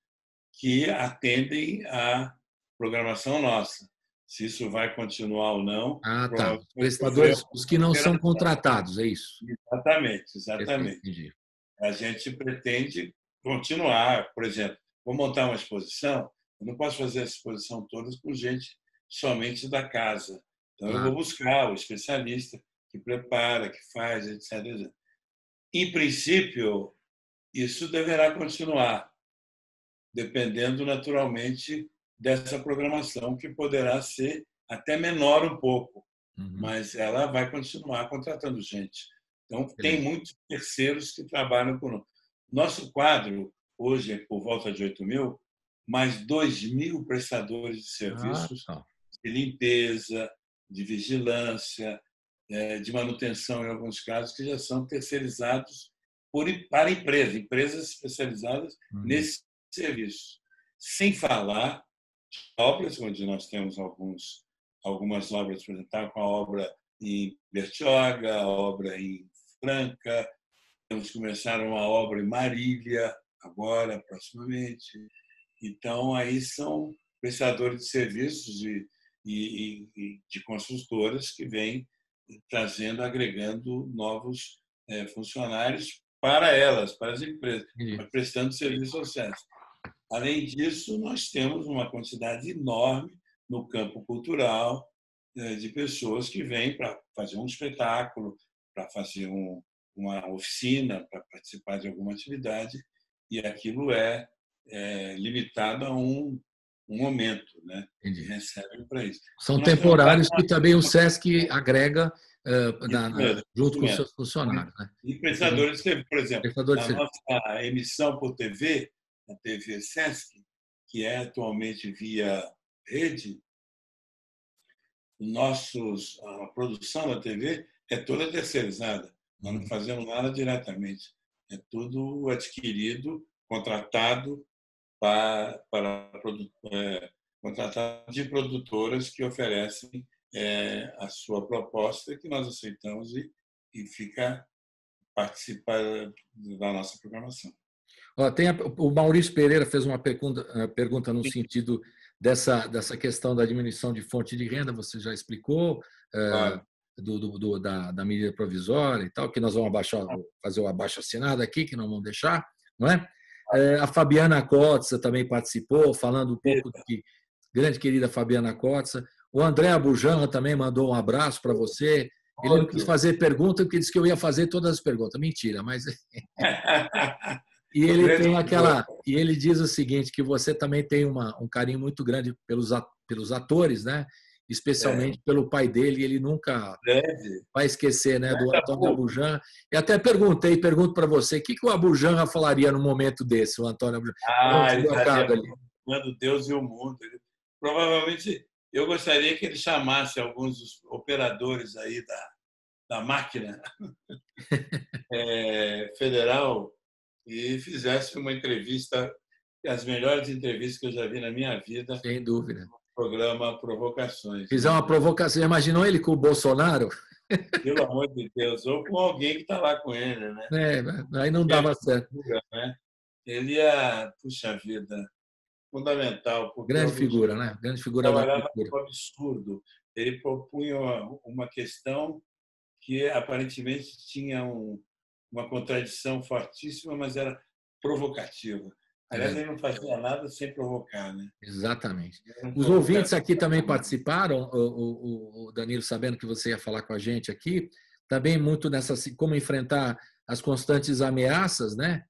que atendem à programação nossa. Se isso vai continuar ou não. Tá. Prestadores, os que não são contratados, é isso? Exatamente. Entendi. A gente pretende continuar. Por exemplo, vou montar uma exposição, eu não posso fazer essa exposição toda por gente somente da casa. Então, eu vou buscar o especialista que prepara, que faz, etc. Em princípio, isso deverá continuar, dependendo, naturalmente, dessa programação, que poderá ser até menor um pouco, mas ela vai continuar contratando gente. Então, tem muitos terceiros que trabalham conosco. Nosso quadro, hoje, é por volta de 8.000, mais 2.000 prestadores de serviços de limpeza, de vigilância, de manutenção, em alguns casos, que já são terceirizados para empresas especializadas nesse serviço. Sem falar de obras, onde nós temos algumas obras, por exemplo, com a obra em Bertioga, a obra em Franca, temos que começar uma obra em Marília, agora, proximamente. Então, aí são prestadores de serviços e de construtoras que vêm trazendo, agregando novos funcionários para elas, para as empresas, Entendi. mas prestando serviço ao SESC. Além disso, nós temos uma quantidade enorme no campo cultural de pessoas que vêm para fazer um espetáculo, para fazer uma oficina, para participar de alguma atividade, e aquilo é limitado a um momento, né? Entendi. Recebem para isso. São Então, temporários que também o SESC agrega junto com os seus mesmo. funcionários. Né? E prestadores de serviço, por exemplo, Prestadores na de serviço. nossa emissão por TV, a TV SESC, que é atualmente via rede, a produção da TV é toda terceirizada. Nós não fazemos nada diretamente. É tudo adquirido, contratado contratado de produtoras que oferecem a sua proposta, que nós aceitamos e participa da nossa programação. Ó, o Maurício Pereira fez uma pergunta no sentido dessa questão da diminuição de fonte de renda, você já explicou, Claro. da medida provisória e tal, que nós vamos fazer o abaixo-assinado aqui, que não vamos deixar, não é? A Fabiana Cotza também participou, falando um pouco que grande querida Fabiana Cotza. O André Abujanra também mandou um abraço para você. Ele não quis fazer pergunta porque disse que eu ia fazer todas as perguntas. Mentira, mas e ele diz o seguinte, que você também tem um carinho muito grande pelos atores, né? Especialmente pelo pai dele, e ele nunca vai esquecer, né, do Antônio Abujanra. E até pergunto para você, o que o Abujanra falaria no momento desse, o Antônio Abujanra? Ele estaria amando Deus e o mundo. Provavelmente, eu gostaria que ele chamasse alguns dos operadores aí da máquina federal e fizesse uma entrevista, as melhores entrevistas que eu já vi na minha vida. Sem dúvida. Programa Provocações. Fizer uma provocação. Imaginou ele com o Bolsonaro? Pelo amor de Deus. Ou com alguém que está lá com ele, né? Aí não dava certo. Né? Ele é, puxa vida, fundamental. Grande figura, né? Grande figura da cultura. Um absurdo. Ele propunha uma questão que aparentemente tinha uma contradição fortíssima, mas era provocativa. Aliás, ele não fazia nada sem provocar, né? Exatamente. Os ouvintes aqui também participaram, o Danilo, sabendo que você ia falar com a gente aqui, também muito nessa como enfrentar as constantes ameaças, né?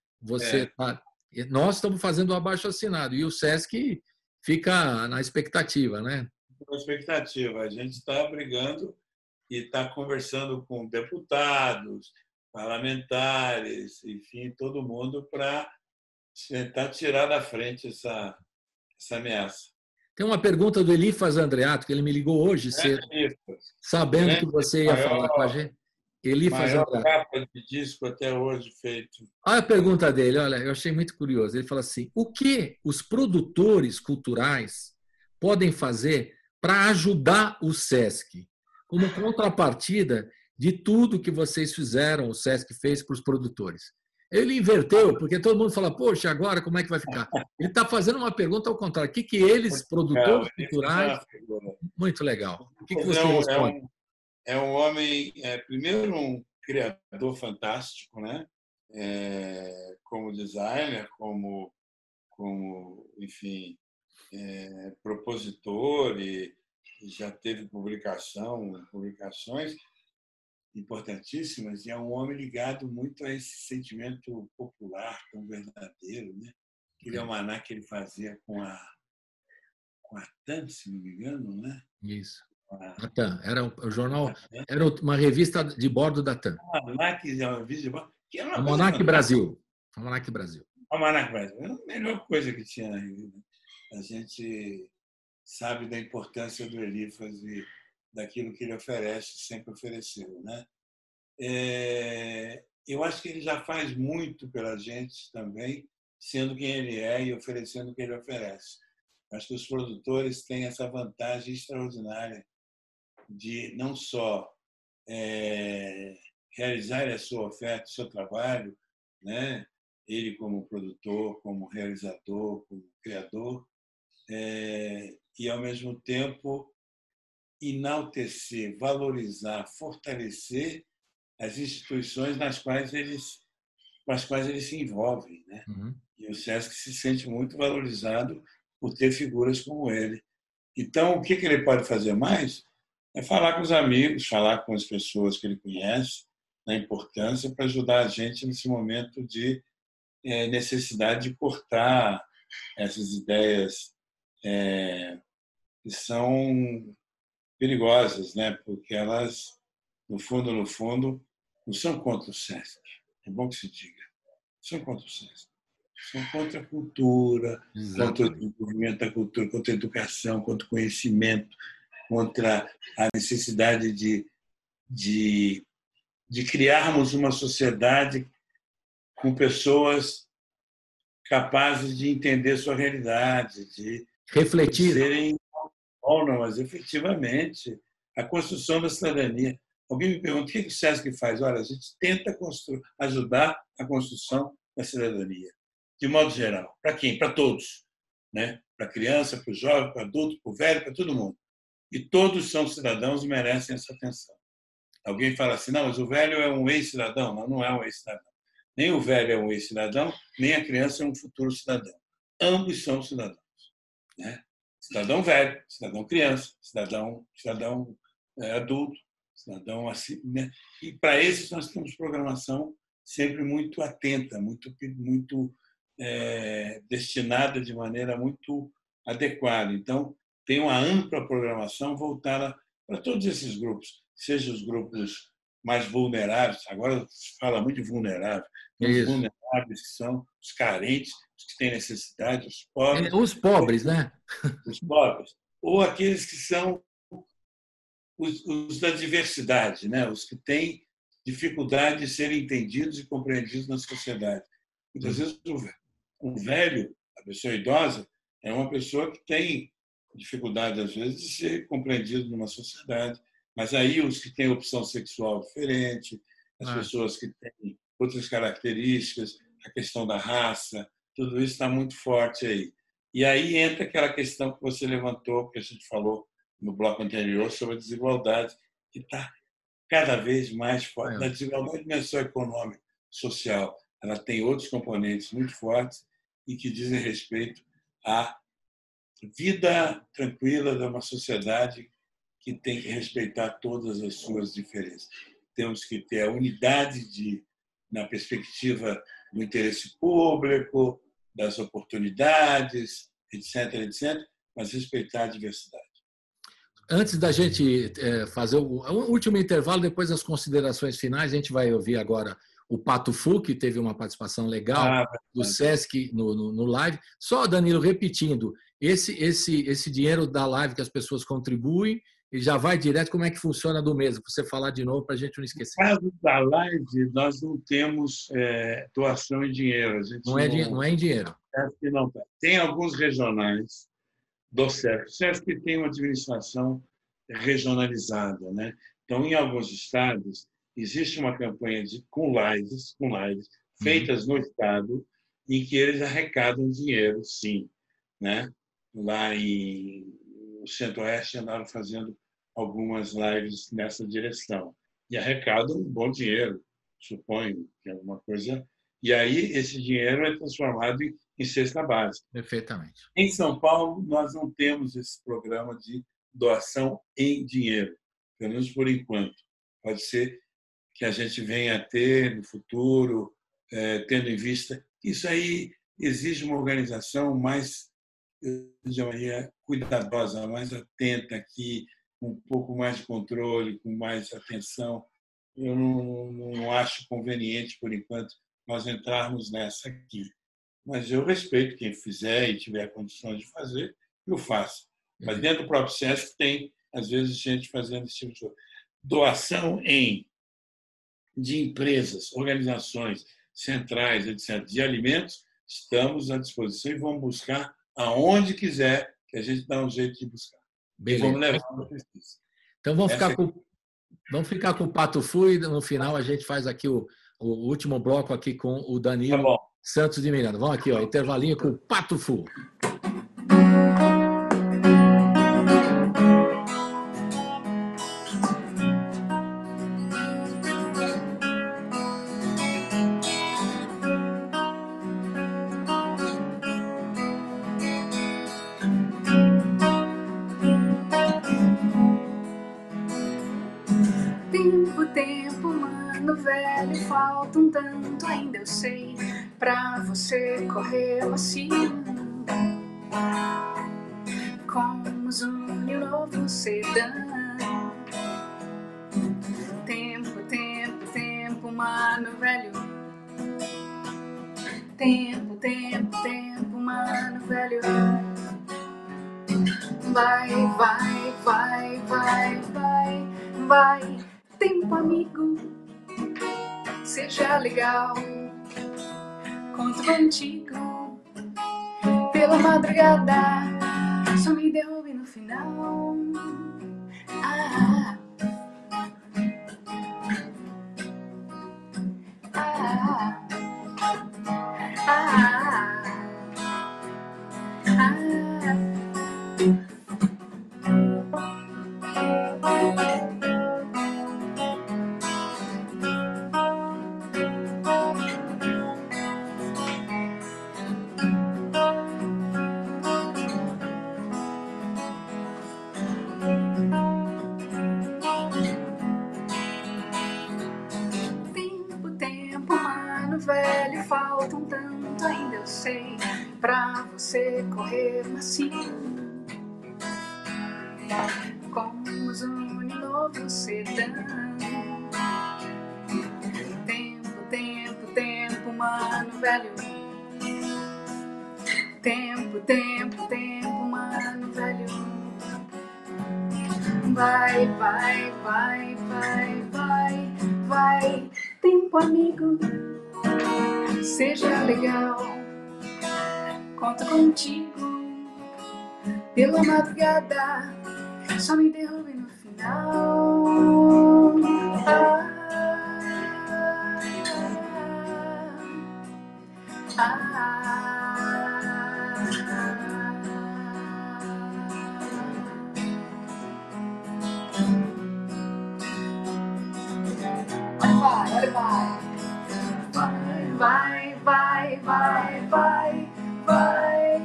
Nós estamos fazendo o abaixo-assinado e o SESC fica na expectativa, né? Na expectativa. A gente está brigando e está conversando com deputados, parlamentares, enfim, todo mundo para tentar tirar da frente essa ameaça. Tem uma pergunta do Elifas Andreato, que ele me ligou hoje cedo, sabendo que você ia falar com a gente. Elifas Andreato. Capa de disco até hoje feito. Olha a pergunta dele, olha, eu achei muito curioso. Ele fala assim, o que os produtores culturais podem fazer para ajudar o SESC, como contrapartida de tudo que vocês fizeram, o SESC fez para os produtores? Ele inverteu, porque todo mundo fala, poxa, agora como é que vai ficar? Ele está fazendo uma pergunta ao contrário. O que eles, produtores culturais... Muito legal. O que você responde? É um homem, primeiro, um criador fantástico, né? Como designer, como enfim, propositor, e já teve publicações importantíssimas, e é um homem ligado muito a esse sentimento popular tão verdadeiro, né? Aquele almanaque que ele fazia com a TAM, se não me engano, né? Isso. A TAM. Era o jornal, era uma revista de bordo da TAM. Almanaque, uma revista de bordo. Almanaque Brasil. Almanaque Brasil. Almanaque Brasil. É a melhor coisa que tinha na revista. A gente sabe da importância do Elifas e daquilo que ele oferece, sempre ofereceu, né? Eu acho que ele já faz muito pela gente também, sendo quem ele é e oferecendo o que ele oferece. Acho que os produtores têm essa vantagem extraordinária de não só realizar a sua oferta, o seu trabalho, né? Ele como produtor, como realizador, como criador, e, ao mesmo tempo, enaltecer, valorizar, fortalecer as instituições nas quais eles com as quais eles se envolvem, né? E o SESC se sente muito valorizado por ter figuras como ele. Então, o que ele pode fazer mais é falar com os amigos, falar com as pessoas que ele conhece, na importância para ajudar a gente nesse momento de necessidade de cortar essas ideias que são perigosas, né? Porque elas, no fundo, não são contra o SESC. É bom que se diga. São contra o SESC. São contra a cultura, contra o desenvolvimento da cultura, contra a educação, contra o conhecimento, contra a necessidade de criarmos uma sociedade com pessoas capazes de entender sua realidade, de refletir, serem autônomas, efetivamente. A construção da cidadania. Alguém me pergunta o que o SESC faz? Olha, a gente tenta ajudar a construção da cidadania, de modo geral. Para quem? Para todos. Né? Para a criança, para o jovem, para o adulto, para o velho, para todo mundo. E todos são cidadãos e merecem essa atenção. Alguém fala assim, não, mas o velho é um ex-cidadão. Não, não é um ex-cidadão. Nem o velho é um ex-cidadão, nem a criança é um futuro cidadão. Ambos são cidadãos. Né? Cidadão velho, cidadão criança, cidadão adulto, cidadão assim. Né? E para esses nós temos programação sempre muito atenta, muito destinada de maneira muito adequada. Então, tem uma ampla programação voltada para todos esses grupos, seja os grupos mais vulneráveis, agora se fala muito de vulnerável, os vulneráveis que são os carentes, os que têm necessidade, os pobres. Os pobres, né? Os pobres. Ou aqueles que são os da diversidade, né? Os que têm dificuldade de serem entendidos e compreendidos na sociedade. Muitas vezes, um velho, a pessoa idosa, é uma pessoa que tem dificuldade, às vezes, de ser compreendido numa sociedade. Mas aí os que têm opção sexual diferente, as pessoas que têm outras características, a questão da raça, tudo isso está muito forte aí. E aí entra aquela questão que você levantou, que a gente falou no bloco anterior, sobre a desigualdade, que está cada vez mais forte. A desigualdade não é só econômica, social, ela tem outros componentes muito fortes e que dizem respeito à vida tranquila de uma sociedade que tem que respeitar todas as suas diferenças. Temos que ter a unidade na perspectiva do interesse público, das oportunidades, etc., etc., mas respeitar a diversidade. Antes da gente fazer o último intervalo, depois das considerações finais, a gente vai ouvir agora o Pato Fu, que teve uma participação legal do SESC no live. Só, Danilo, repetindo, esse dinheiro da live que as pessoas contribuem, e já vai direto, como é que funciona do mês? Você falar de novo para a gente não esquecer. No caso da live, nós não temos doação em dinheiro. A gente não é em dinheiro. Não. Tem alguns regionais do SESC. O SESC tem uma administração regionalizada. Né? Então, em alguns estados, existe uma campanha com lives feitas no estado, em que eles arrecadam dinheiro, sim. Né? Lá no Centro-Oeste andaram fazendo algumas lives nessa direção. E arrecadam um bom dinheiro, suponho que é alguma coisa. E aí esse dinheiro é transformado em cesta básica. Perfeitamente. Em São Paulo, nós não temos esse programa de doação em dinheiro, pelo menos por enquanto. Pode ser que a gente venha a ter no futuro, tendo em vista. Isso aí exige uma organização mais cuidadosa, mais atenta aqui, com um pouco mais de controle, com mais atenção. Eu não acho conveniente, por enquanto, nós entrarmos nessa aqui. Mas eu respeito quem fizer e tiver condições de fazer, eu faço. Mas dentro do próprio SESC tem, às vezes, gente fazendo esse tipo de coisa. Doação de empresas, organizações centrais, etc., de alimentos, estamos à disposição e vamos buscar aonde quiser, que a gente dá um jeito de buscar. Beleza. Vamos levar para a pesquisa. Então, vamos ficar com o Pato Fu e no final a gente faz aqui o último bloco aqui com o Danilo Santos de Miranda. Vamos aqui, intervalinho com o Pato Fu. Tempo, tempo, mano velho, falta um tanto, ainda eu sei, pra você correr macio. Como os une o novo sedã. Tempo, tempo, tempo, mano velho. Tempo, tempo, tempo, mano velho. Vai, vai, vai, vai, vai, vai. Tempo, amigo, seja legal. Conto contigo pela madrugada, só me derrube no final. Ah, ah, ah, ah, ah. Tempo, tempo, mano velho, falta um tanto, ainda eu sei, pra você correr macio. Como os une novo sedã. Tempo, tempo, tempo, mano velho. Tempo, tempo, tempo, mano velho. Vai, vai, vai, vai, vai, vai. Tempo, amigo, seja legal. Conto contigo pela madrugada, só me derrube no final. Ah, ah, vai, vai, vai, vai, vai, vai, vai.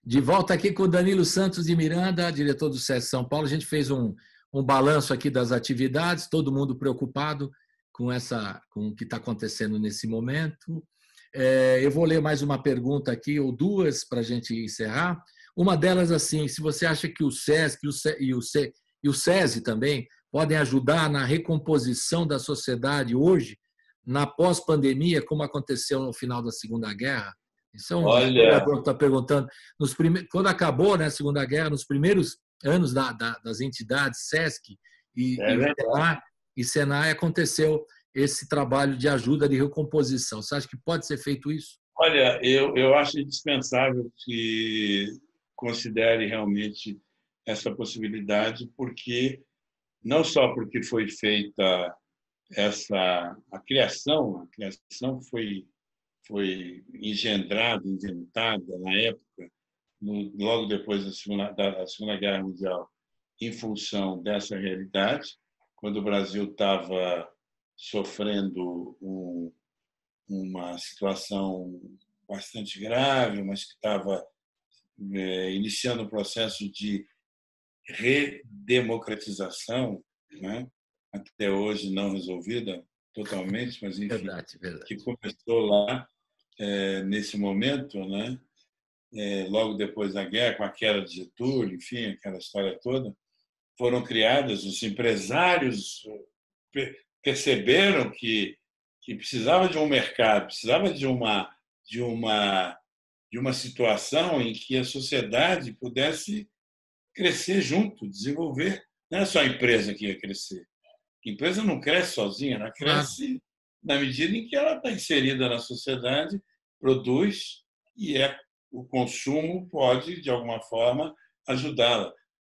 De volta aqui com o Danilo Santos de Miranda, diretor do SESC São Paulo. A gente fez um balanço aqui das atividades, todo mundo preocupado com o que está acontecendo nesse momento. Eu vou ler mais uma pergunta aqui, ou duas, para a gente encerrar. Uma delas, assim, se você acha que o SESC e o SESI também podem ajudar na recomposição da sociedade hoje, na pós-pandemia, como aconteceu no final da Segunda Guerra? Isso é um historiador que está perguntando. Quando acabou, né, a Segunda Guerra, nos primeiros anos das entidades SESC e Senai, aconteceu esse trabalho de ajuda de recomposição. Você acha que pode ser feito isso? Olha, eu acho indispensável que considere realmente essa possibilidade, porque não só porque foi feita a criação foi engendrada, inventada na época, logo depois da Segunda Guerra Mundial, em função dessa realidade, quando o Brasil estava sofrendo uma situação bastante grave, mas que estava iniciando um processo de redemocratização, né? Até hoje não resolvida totalmente, mas enfim, verdade. Que começou lá nesse momento, né? Logo depois da guerra, com a queda de Getúlio, enfim, aquela história toda, foram criadas, os empresários perceberam que precisava de um mercado, precisava de uma situação em que a sociedade pudesse crescer junto, desenvolver. Não é só a empresa que ia crescer. A empresa não cresce sozinha, ela cresce na medida em que ela está inserida na sociedade, produz e o consumo pode, de alguma forma, ajudá-la,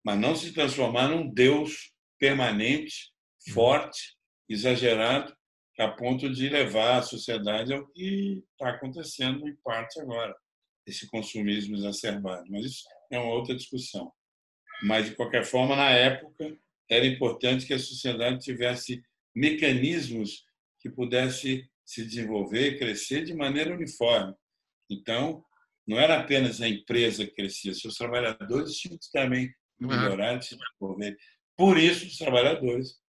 mas não se transformar num Deus permanente, forte, exagerado, a ponto de levar a sociedade ao que está acontecendo em parte agora, esse consumismo exacerbado. Mas isso é uma outra discussão. Mas, de qualquer forma, na época, era importante que a sociedade tivesse mecanismos que pudesse se desenvolver e crescer de maneira uniforme. Então, não era apenas a empresa que crescia, seus trabalhadores tinham que também melhorar, de se desenvolver. Por isso, os trabalhadores,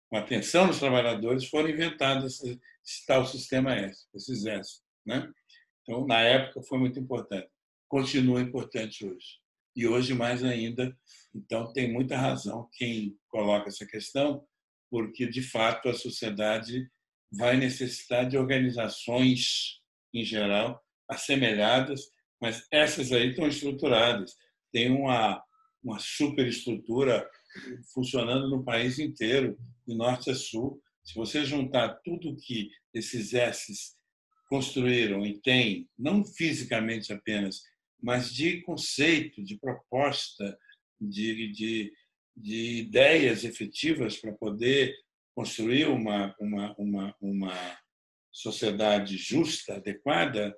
com atenção dos trabalhadores, foram inventados esse tal sistema S, esses S, né? Então, na época, foi muito importante. Continua importante hoje. E hoje, mais ainda. Então, tem muita razão quem coloca essa questão, porque, de fato, a sociedade vai necessitar de organizações, em geral, assemelhadas, mas essas aí estão estruturadas. Tem uma superestrutura funcionando no país inteiro, de norte a sul. Se você juntar tudo que esses S's construíram e têm, não fisicamente apenas, mas de conceito, de proposta, de ideias efetivas para poder construir uma sociedade justa, adequada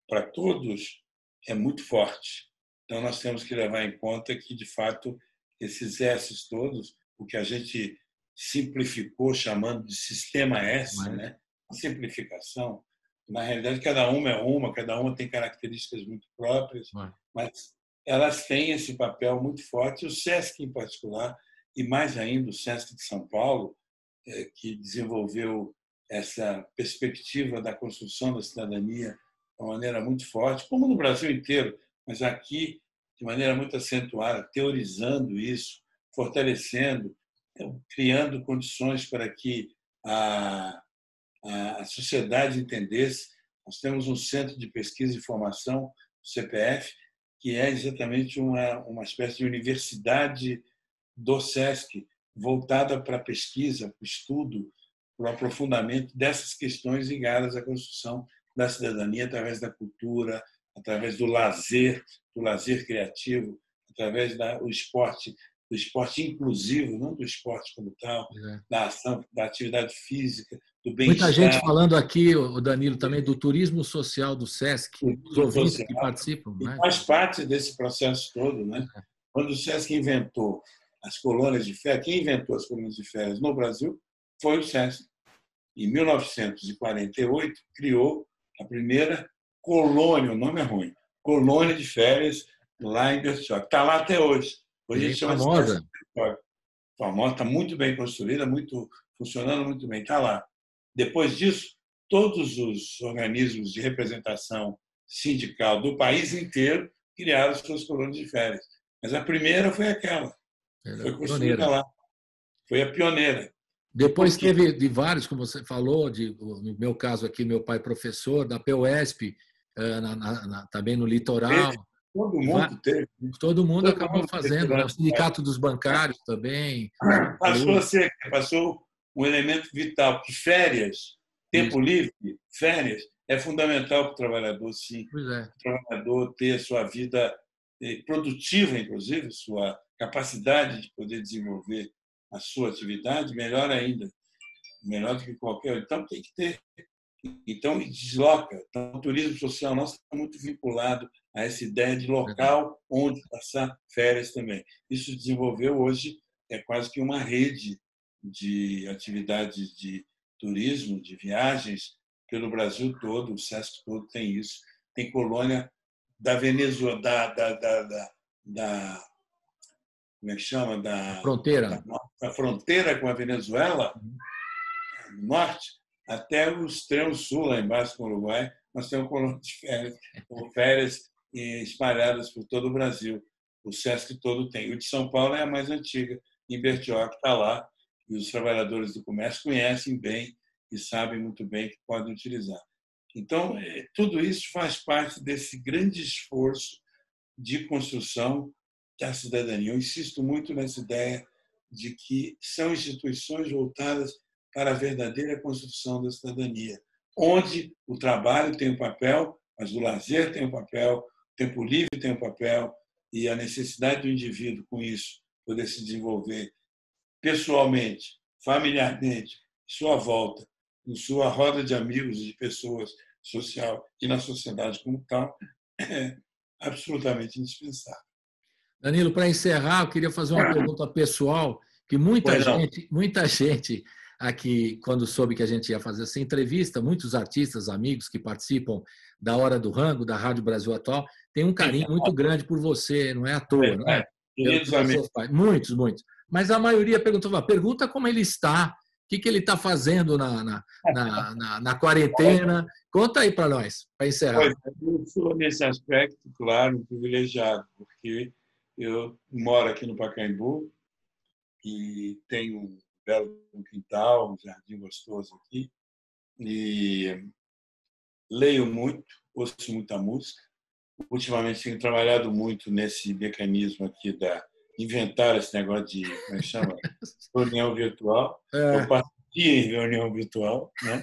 para todos, é muito forte. Então, nós temos que levar em conta que, de fato, esses S's todos, o que a gente simplificou chamando de sistema S, né? Simplificação, na realidade, cada uma tem características muito próprias, mas elas têm esse papel muito forte. O SESC, em particular, e mais ainda o SESC de São Paulo, que desenvolveu essa perspectiva da construção da cidadania de uma maneira muito forte, como no Brasil inteiro, mas aqui de maneira muito acentuada, teorizando isso, fortalecendo, criando condições para que a sociedade entendesse. Nós temos um Centro de Pesquisa e Formação, o CPF, que é exatamente uma espécie de universidade do SESC, voltada para a pesquisa, para o estudo, para o aprofundamento dessas questões ligadas à construção da cidadania através da cultura, através do lazer criativo, através do esporte inclusivo, não do esporte como tal, da ação, da atividade física, do bem-estar. Muita gente falando aqui, o Danilo, também do turismo social do SESC, os ouvintes que participam. E faz parte desse processo todo, né? Quando o SESC inventou as colônias de férias, quem inventou as colônias de férias no Brasil foi o SESC. Em 1948, criou a primeira colônia, o nome é ruim, colônia de férias lá em Bertioga. Está lá até hoje. Hoje a gente chama famosa. Famosa, está muito bem construída, funcionando muito bem, está lá. Depois disso, todos os organismos de representação sindical do país inteiro criaram suas colônias de férias. Mas a primeira foi aquela. Foi construída lá. Foi a pioneira. Depois teve de vários, como você falou, no meu caso aqui, meu pai professor, da PUESP, também no litoral. Todo mundo teve. Todo mundo acabou fazendo. O Sindicato dos Bancários também. Passou um elemento vital, porque férias, tempo livre, férias, é fundamental para o trabalhador, sim. O trabalhador ter a sua vida produtiva, inclusive, sua capacidade de poder desenvolver a sua atividade, melhor ainda, melhor do que qualquer. Então, tem que ter. Então, desloca. Então, o turismo social nosso está muito vinculado a essa ideia de local onde passar férias também. Isso desenvolveu hoje, é quase que uma rede de atividades de turismo, de viagens pelo Brasil todo, o SESC todo tem isso. Tem colônia da Venezuela, como é que chama? Da fronteira. Da fronteira com a Venezuela, no norte, até o extremo sul, lá embaixo com o Uruguai, nós temos colônias de férias, com férias espalhadas por todo o Brasil. O SESC todo tem. O de São Paulo é a mais antiga, em Bertioga, está lá, e os trabalhadores do comércio conhecem bem e sabem muito bem que podem utilizar. Então, tudo isso faz parte desse grande esforço de construção da cidadania. Eu insisto muito nessa ideia de que são instituições voltadas para a verdadeira construção da cidadania, onde o trabalho tem um papel, mas o lazer tem um papel, o tempo livre tem um papel, e a necessidade do indivíduo, com isso, poder se desenvolver pessoalmente, familiarmente, sua volta, em sua roda de amigos e de pessoas social e na sociedade como tal, é absolutamente indispensável. Danilo, para encerrar, eu queria fazer uma pergunta pessoal, que muita gente aqui, quando soube que a gente ia fazer essa entrevista, muitos artistas, amigos que participam da Hora do Rango, da Rádio Brasil Atual, tem um carinho muito grande por você, não é à toa, não é? Queridos amigos. Muitos, muitos. Mas a maioria pergunta como ele está, o que ele está fazendo na quarentena. Conta aí para nós, para encerrar. Eu sou, nesse aspecto, claro, um privilegiado, porque eu moro aqui no Pacaembu e tenho um belo quintal, um jardim gostoso aqui, e leio muito, ouço muita música. Ultimamente tenho trabalhado muito nesse mecanismo aqui da inventar esse negócio de, como é que chama? Reunião virtual. Eu participo em reunião virtual, né?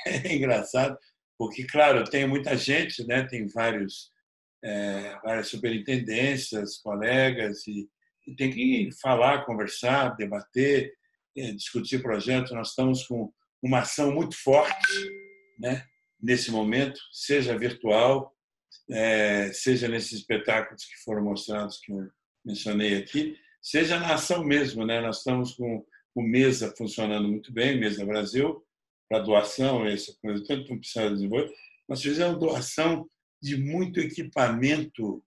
É engraçado, porque, claro, tem muita gente, né? Tem várias superintendências, colegas, e tem que falar, conversar, debater, discutir projetos. Nós estamos com uma ação muito forte, né? Nesse momento, seja virtual, seja nesses espetáculos que foram mostrados, que eu mencionei aqui, seja na ação mesmo, né? Nós estamos com o Mesa funcionando muito bem, Mesa Brasil, para doação, essa coisa, tanto não precisa desenvolver. Nós fizemos doação de muito equipamento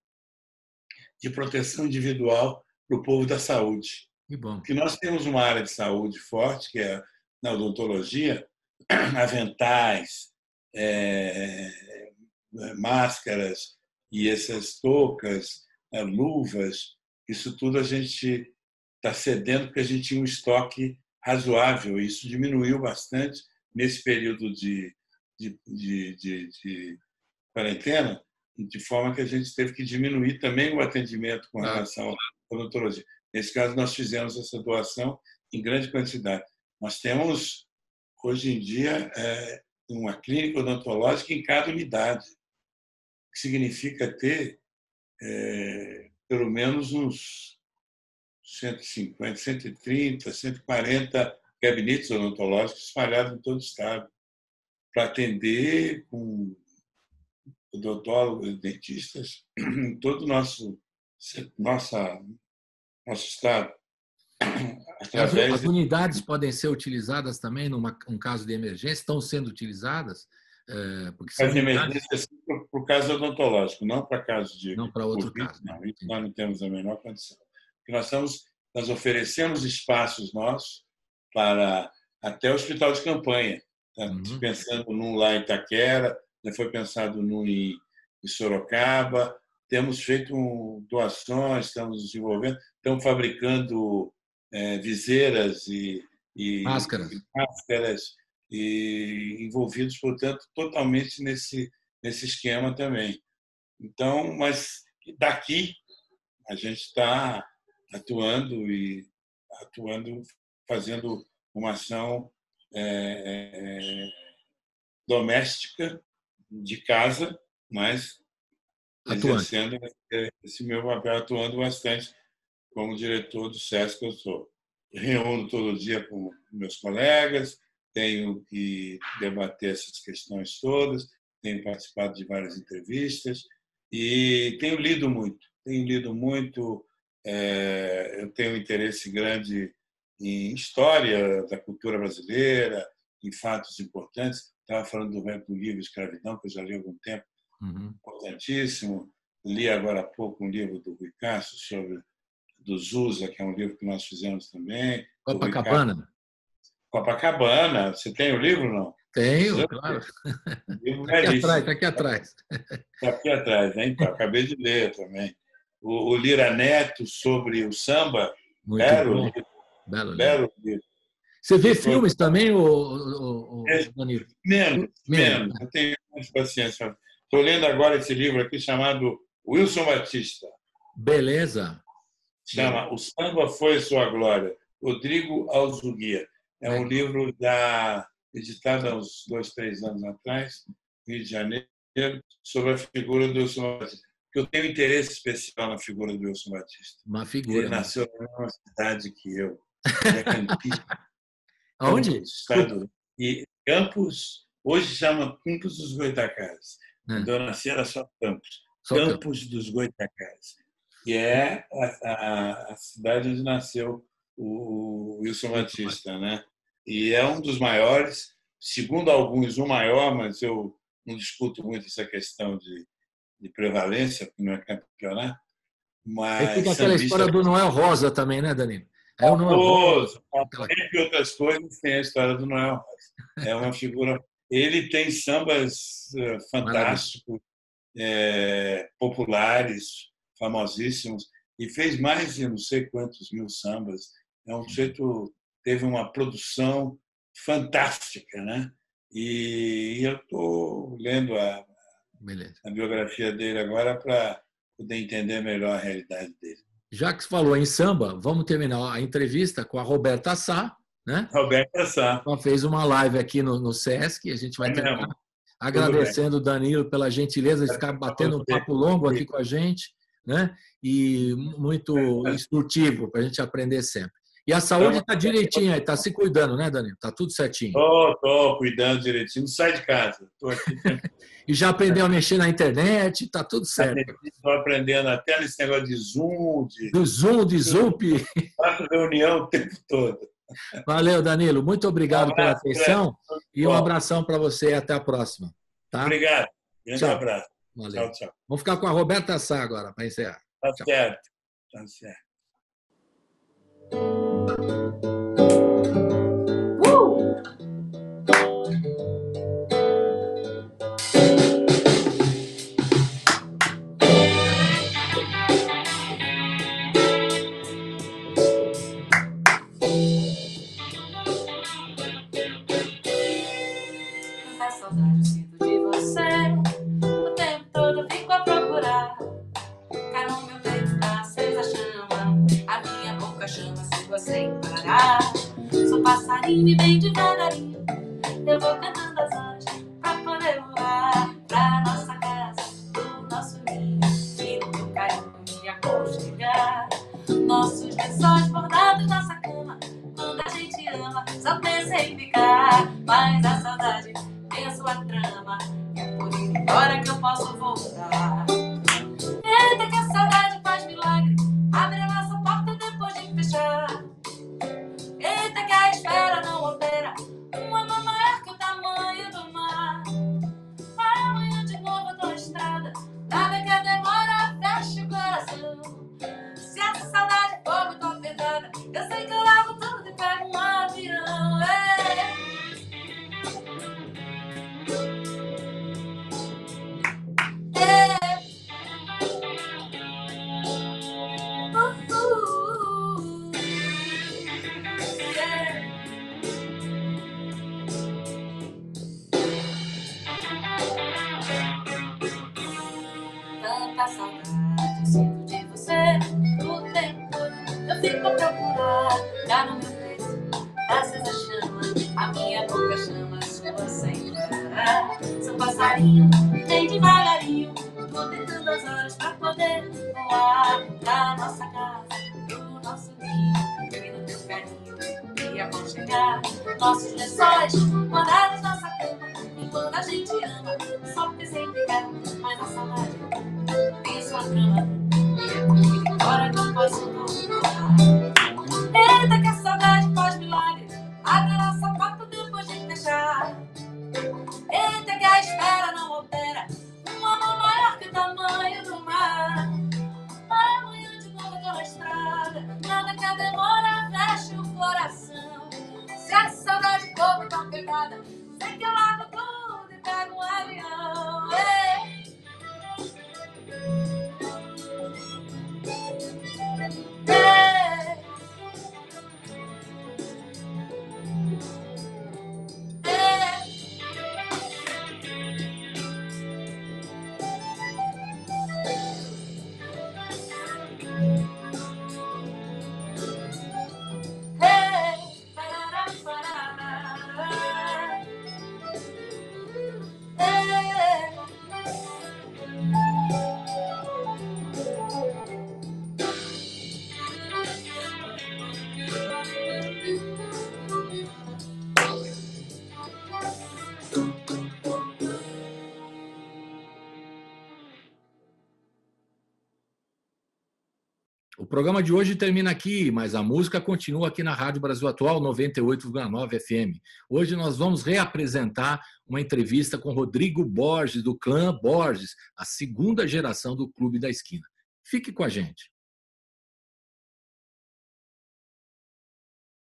de proteção individual para o povo da saúde. Que bom. Porque nós temos uma área de saúde forte, que é na odontologia, aventais, máscaras e essas toucas, luvas, isso tudo a gente está cedendo porque a gente tinha um estoque razoável. Isso diminuiu bastante nesse período de quarentena, de forma que a gente teve que diminuir também o atendimento com relação à odontologia. Nesse caso, nós fizemos essa doação em grande quantidade. Nós temos, hoje em dia, uma clínica odontológica em cada unidade, que significa ter pelo menos uns 150, 130, 140 gabinetes odontológicos espalhados em todo o estado, para atender com odontólogos, dentistas, em todo o nosso estado. As unidades podem ser utilizadas também num caso de emergência? Estão sendo utilizadas? Porque são emergências para o caso odontológico, não para caso de não para outro COVID, caso. Não, isso nós não temos a menor condição. Porque nós oferecemos espaços nossos para até o hospital de campanha. Tá? Pensando num lá em Itaquera, já foi pensado num em Sorocaba. Temos feito doações, estamos desenvolvendo, estamos fabricando viseiras e máscaras e envolvidos, portanto, totalmente nesse esquema também. Então, mas daqui a gente está atuando, fazendo uma ação doméstica de casa, mas exercendo esse meu papel, atuando bastante como diretor do SESC que eu sou. Reúno todo dia com meus colegas, tenho que debater essas questões todas, tenho participado de várias entrevistas e tenho lido muito. Eu tenho um interesse grande em história da cultura brasileira, em fatos importantes. Estava falando do livro Escravidão, que eu já li há algum tempo, importantíssimo. Li agora há pouco um livro do Rui Castro sobre do Zusa, que é um livro que nós fizemos também. Copacabana. Você tem o livro, não? Tenho, claro. Está aqui atrás. Está aqui atrás, né? Então, acabei de ler também. O Lira Neto sobre o samba. Belo livro. Você vê filmes também, Danilo? Menos. Eu tenho mais paciência. Estou lendo agora esse livro aqui chamado Wilson Batista. Beleza. Chama O Samba Foi Sua Glória, Rodrigo Alzuguia. É um livro editado há uns 2, 3 anos atrás, no Rio de Janeiro, sobre a figura do Wilson Batista. Porque eu tenho interesse especial na figura do Wilson Batista. Uma figura. Ele nasceu na mesma cidade que eu. Aonde? Estado. E Campos, hoje chama Campos dos Goitacazes. Quando eu nasci era só Campos. Campos dos Goitacazes. Que é a cidade onde nasceu o Wilson Batista, né? E é um dos maiores, segundo alguns, o maior, mas eu não discuto muito essa questão de prevalência no campeonato. Mas Aí fica aquela história do Noel Rosa também, né, Danilo? É o Noel Rosa. Entre outras coisas, tem a história do Noel Rosa. É uma figura. Ele tem sambas fantásticos, populares, famosíssimos, e fez mais de não sei quantos mil sambas. É um sujeito, teve uma produção fantástica, né? E eu estou lendo a biografia dele agora para poder entender melhor a realidade dele. Já que você falou em samba, vamos terminar a entrevista com a Roberta Sá, né? Roberta Sá. Ela fez uma live aqui no SESC, a gente vai terminar agradecendo o Danilo pela gentileza de ficar batendo um papo longo aqui com a gente, né? E muito instrutivo para a gente aprender sempre. E a saúde está direitinho aí, está se cuidando, né, Danilo? Está tudo certinho. Estou cuidando direitinho, não sai de casa. Estou aqui. E já aprendeu a mexer na internet, está tudo certo. Estou aprendendo até nesse negócio de Zoom. De Zoom. Faço reunião o tempo todo. Valeu, Danilo. Muito obrigado pela atenção e um abração para você e até a próxima. Tá? Obrigado. Grande abraço. Valeu. Tchau. Vamos ficar com a Roberta Sá agora, para encerrar. Tá certo. Tá certo. Tanta saudade eu sinto de você. O tempo todo eu fico a procurar. Cai no meu peito, tá acesa a chama. A minha boca chama sua sem parar. Sou passarinho e bem devagarinho eu vou cantando as horas pra poder voar pra nossa casa, pro nosso ninho. E no teu carinho me aconchegar. Nossos lençóis bordados, nossa cama. Quando a gente ama, só pensa em ficar. Mas a saudade tem a sua trama. E é por ir embora que eu posso voltar. Eita, que a saudade faz milagre. Abre a nossa porta depois de fechar. Eita, que a espera não opera. Um amor maior que o tamanho do mar. Amanhã de novo eu tô na estrada. Nada que a demora feche o coração. Se essa saudade for muito apertada, eu sei que eu largo tudo e pego um avião. Tanta saudade eu sinto de você. O tempo todo eu fico a procurar. Cá no meu peito, acesa a chama. A minha boca chama a sua sem parar. Sou passarinho, bem devagarinho. Vou tentando as horas pra poder voar pra nossa casa, pro nosso ninho. E no teu carinho me aconchegar. Nossos lençóis bordados, nossa cama. Enquanto a gente ama, só pensa em ficar. Mas a saudade tem sua trama. E é por ir embora que eu posso voltar. Eita, que a saudade faz milagre. Abre a nossa porta depois de fechar. Eita, que a espera não opera. Um amor maior que o tamanho do mar. Amanhã de novo eu tô na estrada. Nada que a demora feche o coração. Se a saudade for muito apertada, sei que eu largo tudo e pego um avião. O programa de hoje termina aqui, mas a música continua aqui na Rádio Brasil Atual 98,9 FM. Hoje nós vamos reapresentar uma entrevista com Rodrigo Borges, do clã Borges, a segunda geração do Clube da Esquina. Fique com a gente.